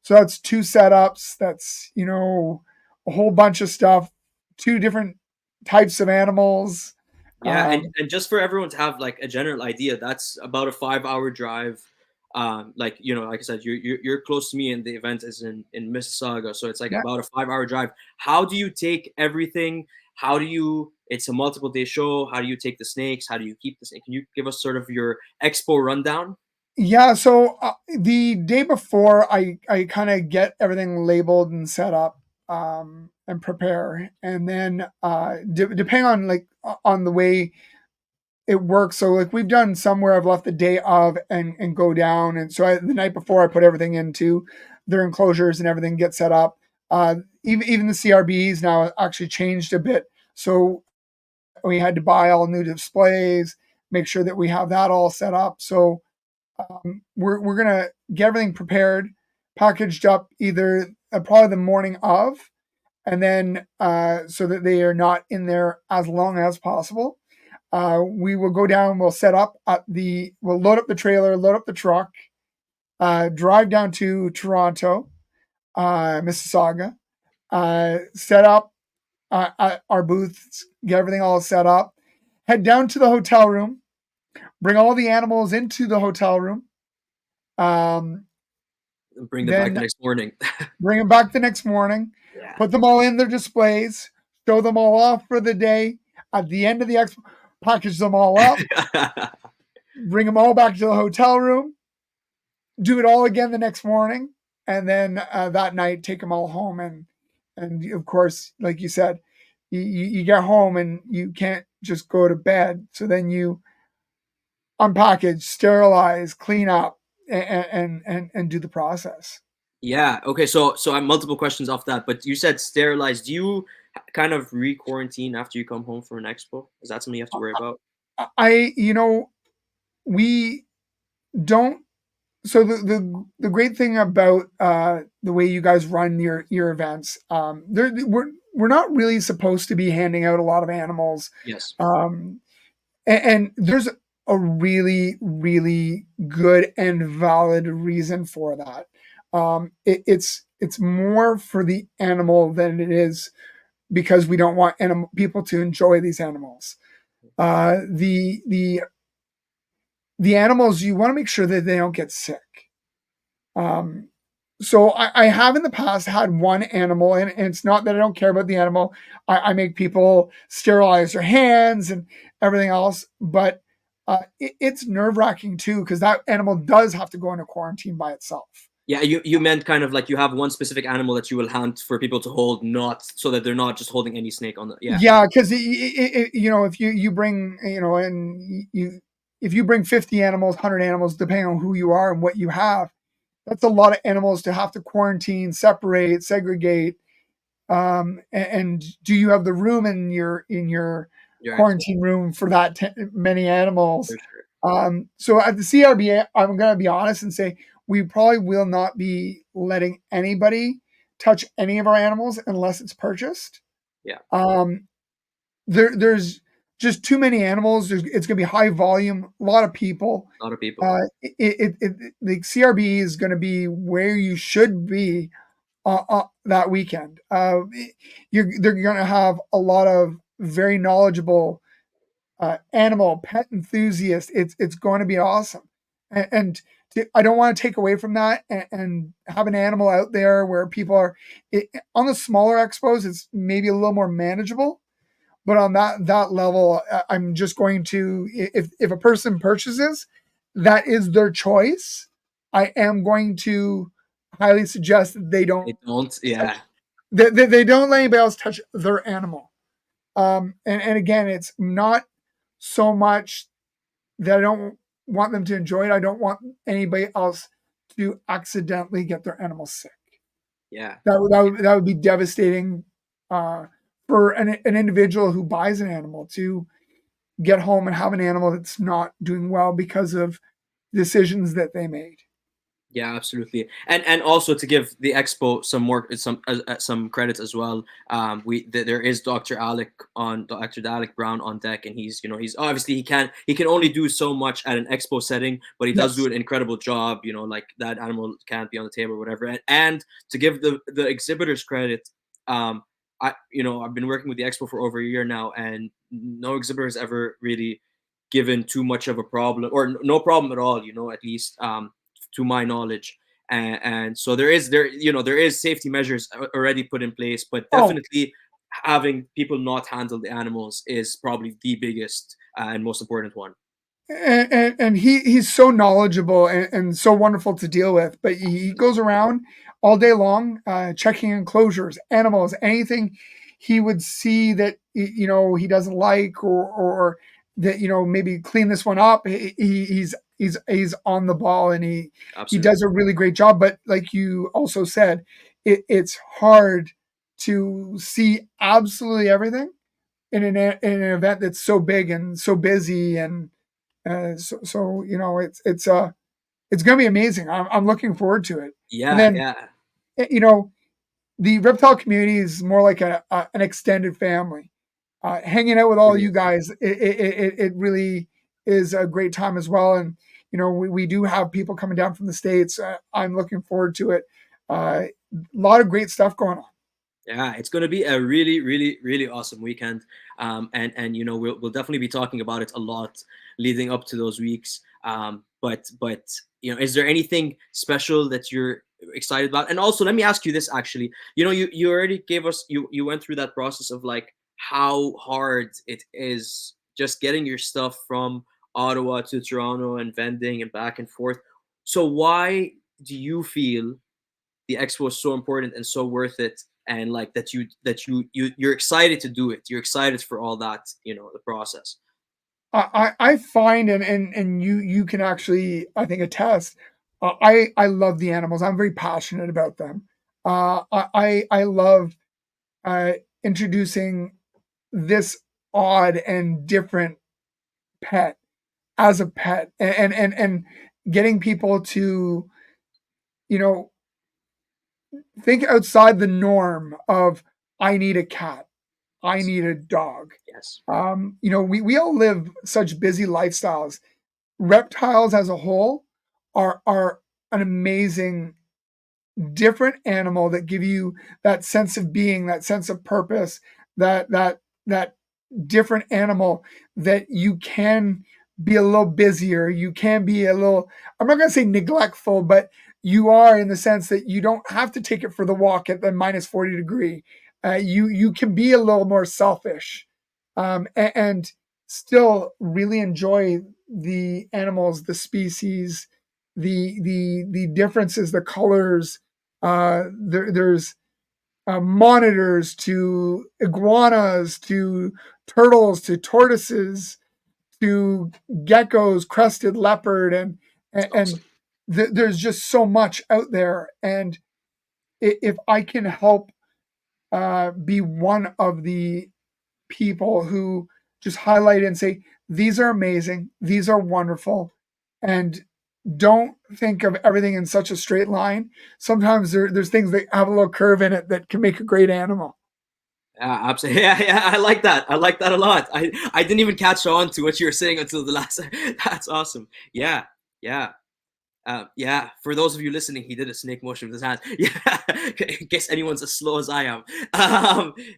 so that's two setups. That's a whole bunch of stuff, two different types of animals. Yeah, and just for everyone to have like a general idea, that's about a 5-hour drive. Like like I said, you're close to me, and the event is in Mississauga, so it's like Yeah. about a 5-hour drive. How do you take everything? How do you? It's a multiple day show. How do you take the snakes? How do you keep the snake? Can you give us sort of your expo rundown? Yeah, so the day before, I kind of get everything labeled and set up, and prepare, and then depending on on the way it works. So like we've done some where I've left the day of and go down, and so the night before I put everything into their enclosures and everything gets set up. Even the CRBEs now actually changed a bit, so we had to buy all new displays, make sure that we have that all set up. So we're gonna get everything prepared, packaged up either probably the morning of, and then so that they are not in there as long as possible. We will go down. We'll set up We'll load up the trailer, load up the truck, drive down to Toronto, Mississauga, set up our booths, get everything all set up, head down to the hotel room, bring all the animals into the hotel room. Bring them back the next morning. Bring them back the next morning. Yeah. Put them all in their displays. Show them all off for the day. At the end of the expo, package them all up. Bring them all back to the hotel room. Do it all again the next morning, and then that night take them all home. And of course, like you said, you get home and you can't just go to bed. So then you unpackage, sterilize, clean up, and do the process. Yeah. Okay. So I have multiple questions off that, but you said sterilize. Do you kind of re-quarantine after you come home from an expo? Is that something you have to worry about? We don't. So the great thing about the way you guys run your events, we're not really supposed to be handing out a lot of animals. Yes. And there's a really, really good and valid reason for that. It's more for the animal than it is because we don't want people to enjoy these animals. The animals, you want to make sure that they don't get sick. So I have in the past had one animal, and it's not that I don't care about the animal. I make people sterilize their hands and everything else, but it's nerve-wracking too, because that animal does have to go into quarantine by itself. Yeah, you meant kind of like you have one specific animal that you will hunt for people to hold, not so that they're not just holding any snake on the. Yeah, because if you bring and if you bring 50 animals, 100 animals, depending on who you are and what you have, that's a lot of animals to have to quarantine, separate, segregate. And do you have the room in your quarantine room for that many animals? For sure. So at the CRBA, I'm going to be honest and say we probably will not be letting anybody touch any of our animals unless it's purchased. Yeah. There's just too many animals. It's going to be high volume, a lot of people. A lot of people. The CRBE is going to be where you should be that weekend. They're going to have a lot of very knowledgeable animal pet enthusiasts. It's going to be awesome, and I don't want to take away from that and have an animal out there where people are on the smaller expos. It's maybe a little more manageable, but on that level, I'm just going to, if a person purchases, that is their choice. I am going to highly suggest that they don't. Yeah. They don't let anybody else touch their animal. And again, it's not so much that I don't want them to enjoy it. I don't want anybody else to accidentally get their animal sick. Yeah. That would be devastating for an individual who buys an animal to get home and have an animal that's not doing well because of decisions that they made. Yeah, absolutely, and also to give the expo some credits as well. There is Dr. Alec Brown on deck, and he's obviously he can only do so much at an expo setting, but he does do an incredible job. Like that animal can't be on the table or whatever. And to give the exhibitors credit, I've been working with the expo for over a year now, and no exhibitor has ever really given too much of a problem, or no problem at all. At least. To my knowledge, and so there is safety measures already put in place, but definitely having people not handle the animals is probably the biggest and most important one. And he's so knowledgeable and so wonderful to deal with, but he goes around all day long checking enclosures, animals, anything he would see that he doesn't like, or that maybe clean this one up. He's on the ball, and he does a really great job. But like you also said, it's hard to see absolutely everything in an event that's so big and so busy, and so it's going to be amazing. I'm looking forward to it. Yeah, and then, yeah. The reptile community is more like an extended family. Hanging out with all you guys, it really is a great time as well. And we do have people coming down from the States. I'm looking forward to it. A lot of great stuff going on. Yeah, it's going to be a really, really, really awesome weekend. And we'll definitely be talking about it a lot leading up to those weeks. But is there anything special that you're excited about? And also, let me ask you this. Actually, you already gave us you went through that process of like how hard it is just getting your stuff from Ottawa to Toronto and vending and back and forth. So why do you feel the expo is so important and so worth it, and like you're excited to do it, you're excited for all that, the process? I find, and you can actually, I think, attest, I love the animals. I'm very passionate about them. I love introducing this odd and different pet as a pet, and getting people to think outside the norm of, I need a cat, I need a dog. Yes. We all live such busy lifestyles. Reptiles as a whole are an amazing different animal that give you that sense of being, that sense of purpose, that different animal that you can be a little busier, you can be a little, I'm not going to say neglectful, but you are, in the sense that you don't have to take it for the walk at the minus 40 degree. You can be a little more selfish, and still really enjoy the animals, the species, the differences, the colors. There's monitors to iguanas to turtles to tortoises to geckos, crested leopard, and Awesome. there's just so much out there. And if I can help be one of the people who just highlight and say, these are amazing, these are wonderful, and don't think of everything in such a straight line. Sometimes there's things that have a little curve in it that can make a great animal. Yeah, absolutely. Yeah, I like that. I like that a lot. I didn't even catch on to what you were saying until the last. That's awesome. Yeah, yeah. Yeah, for those of you listening, he did a snake motion with his hand. Yeah, in case anyone's as slow as I am.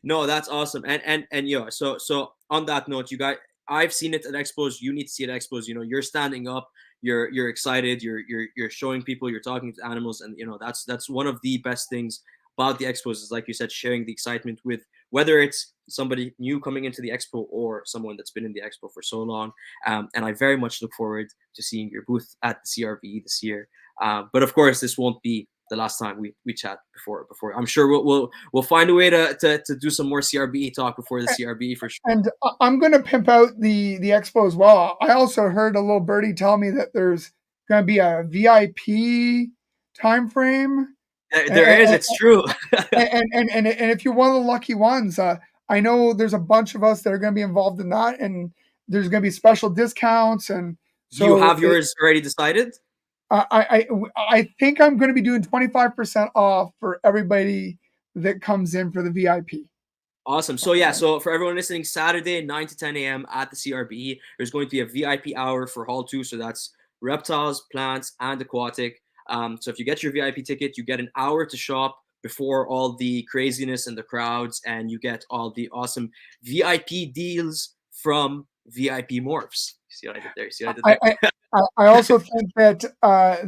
No, that's awesome. And yeah, so on that note, you guys, I've seen it at expos. You need to see it at expos. You know, you're standing up. You're excited. You're showing people. You're talking to animals, and you know that's one of the best things about the expos is, like you said, sharing the excitement with whether it's somebody new coming into the expo or someone that's been in the expo for so long. And I very much look forward to seeing your booth at the CRBE this year. But of course, this won't be the last time we chat before. I'm sure we'll find a way to do some more CRBE talk before the CRBE for sure. And I'm going to pimp out the expo as well. I also heard a little birdie tell me that there's going to be a VIP time frame. There is, it's true. and if you're one of the lucky ones, I know there's a bunch of us that are going to be involved in that, and there's going to be special discounts. And so you have yours already decided? I think I'm going to be doing 25% off for everybody that comes in for the VIP. Awesome. So yeah, so for everyone listening, Saturday 9 to 10 a.m. at the CRBE, there's going to be a VIP hour for Hall 2. So that's reptiles, plants, and aquatic. So if you get your VIP ticket, you get an hour to shop before all the craziness and the crowds, and you get all the awesome VIP deals from VIP Morphs. You see what I did there? You see what I did there? I also think that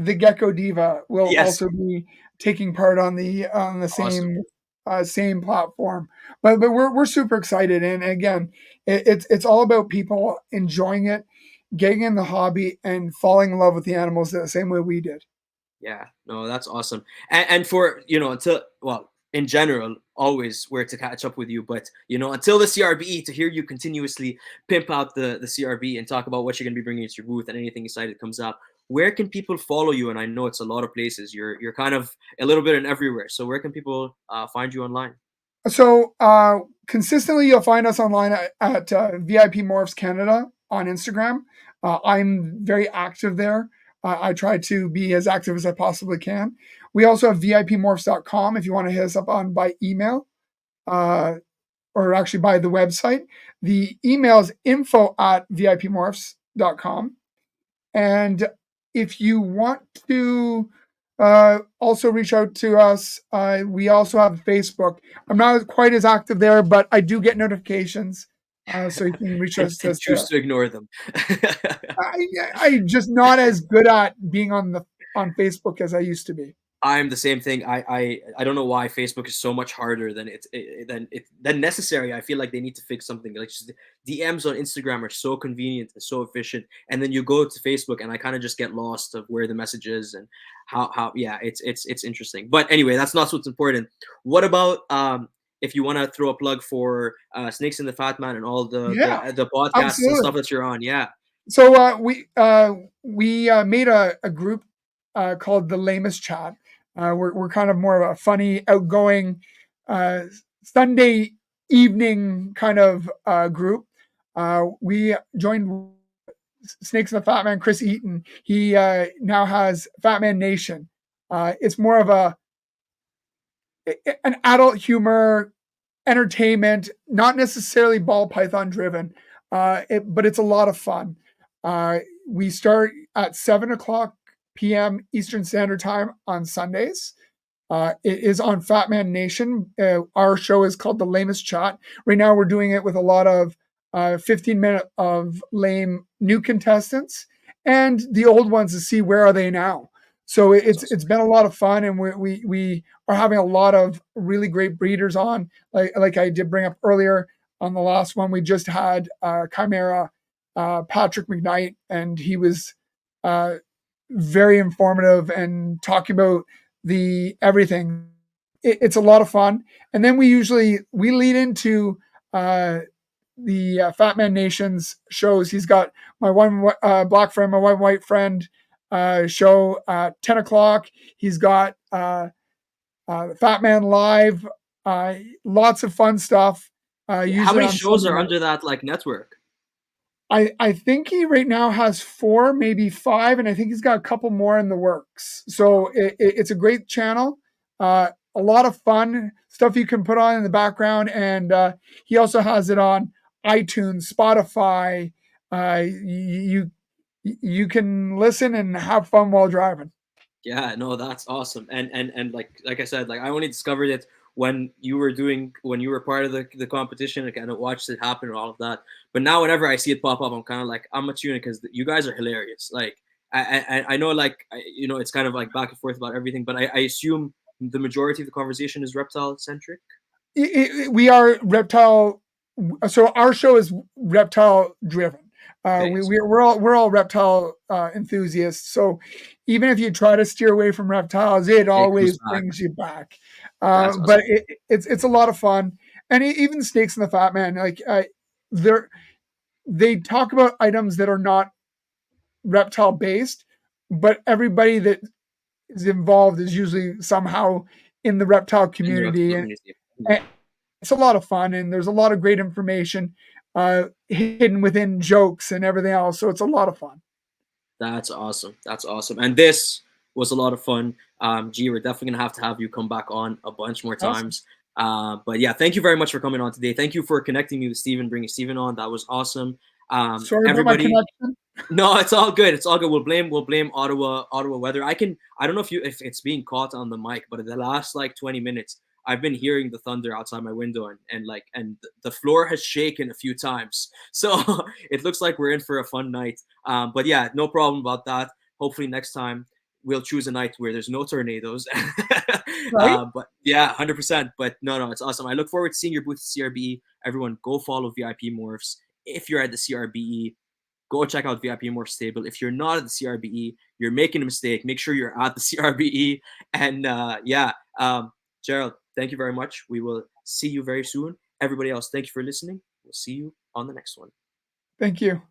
the Gecko Diva will Yes. also be taking part on the Awesome. same platform. But we're super excited, and again, it's all about people enjoying it, getting in the hobby, and falling in love with the animals the same way we did. Yeah, no, that's awesome. And for, you know, in general, always where to catch up with you, but you know, until the CRBE, to hear you continuously pimp out the CRB and talk about what you're going to be bringing to your booth and anything excited comes out, where can people follow you? And I know it's a lot of places. You're kind of a little bit in everywhere. So where can people find you online? So consistently, you'll find us online at VIP Morphs Canada on Instagram. I'm very active there. I try to be as active as I possibly can. We also have VIPmorphs.com if you want to hit us up on by email, or actually by the website. The email is info@VIPmorphs.com. And if you want to also reach out to us, we also have Facebook. I'm not quite as active there, but I do get notifications. So you can reach us. And choose to ignore them. I'm just not as good at being on Facebook as I used to be. I'm the same thing. I don't know why Facebook is so much harder than than necessary. I feel like they need to fix something. Like just DMs on Instagram are so convenient and so efficient, and then you go to Facebook, and I kind of just get lost of where the message is and how. Yeah, it's interesting. But anyway, that's not what's important. What about if you want to throw a plug for Snakes and the Fat Man and all the podcasts absolutely. and stuff that you're on? Yeah. So we made a group called the Lamest Chat. We're kind of more of a funny, outgoing Sunday evening kind of group. We joined Snakes and the Fat Man, Chris Eaton. He now has Fat Man Nation. It's more of an adult humor, entertainment, not necessarily ball python driven, but it's a lot of fun. We start at 7:00 p.m. Eastern Standard Time on Sundays. It is on Fat Man Nation. Our show is called The Lamest Chat. Right now we're doing it with a lot of 15-minute of lame new contestants and the old ones to see where are they now. So it's been a lot of fun, and we are having a lot of really great breeders on. Like I did bring up earlier on the last one, we just had Chimera Patrick McKnight, and he was very informative and talking about the everything. It's a lot of fun, and then we lead into Fat Man Nations shows. He's got my one black friend, my one white friend show at 10 o'clock. He's got Fat Man Live, lots of fun stuff. How Usually many on shows Sunday are night. under that like network? I think he right now has 4, maybe 5, and I think he's got a couple more in the works. So it's a great channel. A lot of fun stuff you can put on in the background, and he also has it on iTunes, Spotify. You can listen and have fun while driving. Yeah, no, that's awesome. And like I said, like I only discovered it when you were part of the competition and kind of watched it happen and all of that. But now whenever I see it pop up, I'm kind of like, I'm a tune because you guys are hilarious. Like I know like it's kind of like back and forth about everything, but I assume the majority of the conversation is reptile centric. We are reptile. So our show is reptile driven. Okay, We're all reptile enthusiasts. So even if you try to steer away from reptiles, it always back. brings you back. That's But awesome. it's a lot of fun, and even Snakes and the Fat Man, like they talk about items that are not reptile based, but everybody that is involved is usually somehow in the reptile community, and it's a lot of fun, and there's a lot of great information hidden within jokes and everything else. So it's a lot of fun. That's awesome. That's awesome. And this was a lot of fun. G, we're definitely gonna have to have you come back on a bunch more times. But yeah, thank you very much for coming on today. Thank you for connecting me with Steven, bringing Steven on. That was awesome. Sorry Everybody, about my connection. no, it's all good. It's all good. We'll blame Ottawa weather. I don't know if it's being caught on the mic, but in the last like 20 minutes, I've been hearing the thunder outside my window and the floor has shaken a few times. So it looks like we're in for a fun night. But yeah, no problem about that. Hopefully next time we'll choose a night where there's no tornadoes. Right? But yeah, 100%. But no, it's awesome. I look forward to seeing your booth at CRBE. Everyone, go follow VIP Morphs. If you're at the CRBE, go check out VIP Morphs Stable. If you're not at the CRBE, you're making a mistake. Make sure you're at the CRBE. And Gerald, thank you very much. We will see you very soon. Everybody else, thank you for listening. We'll see you on the next one. Thank you.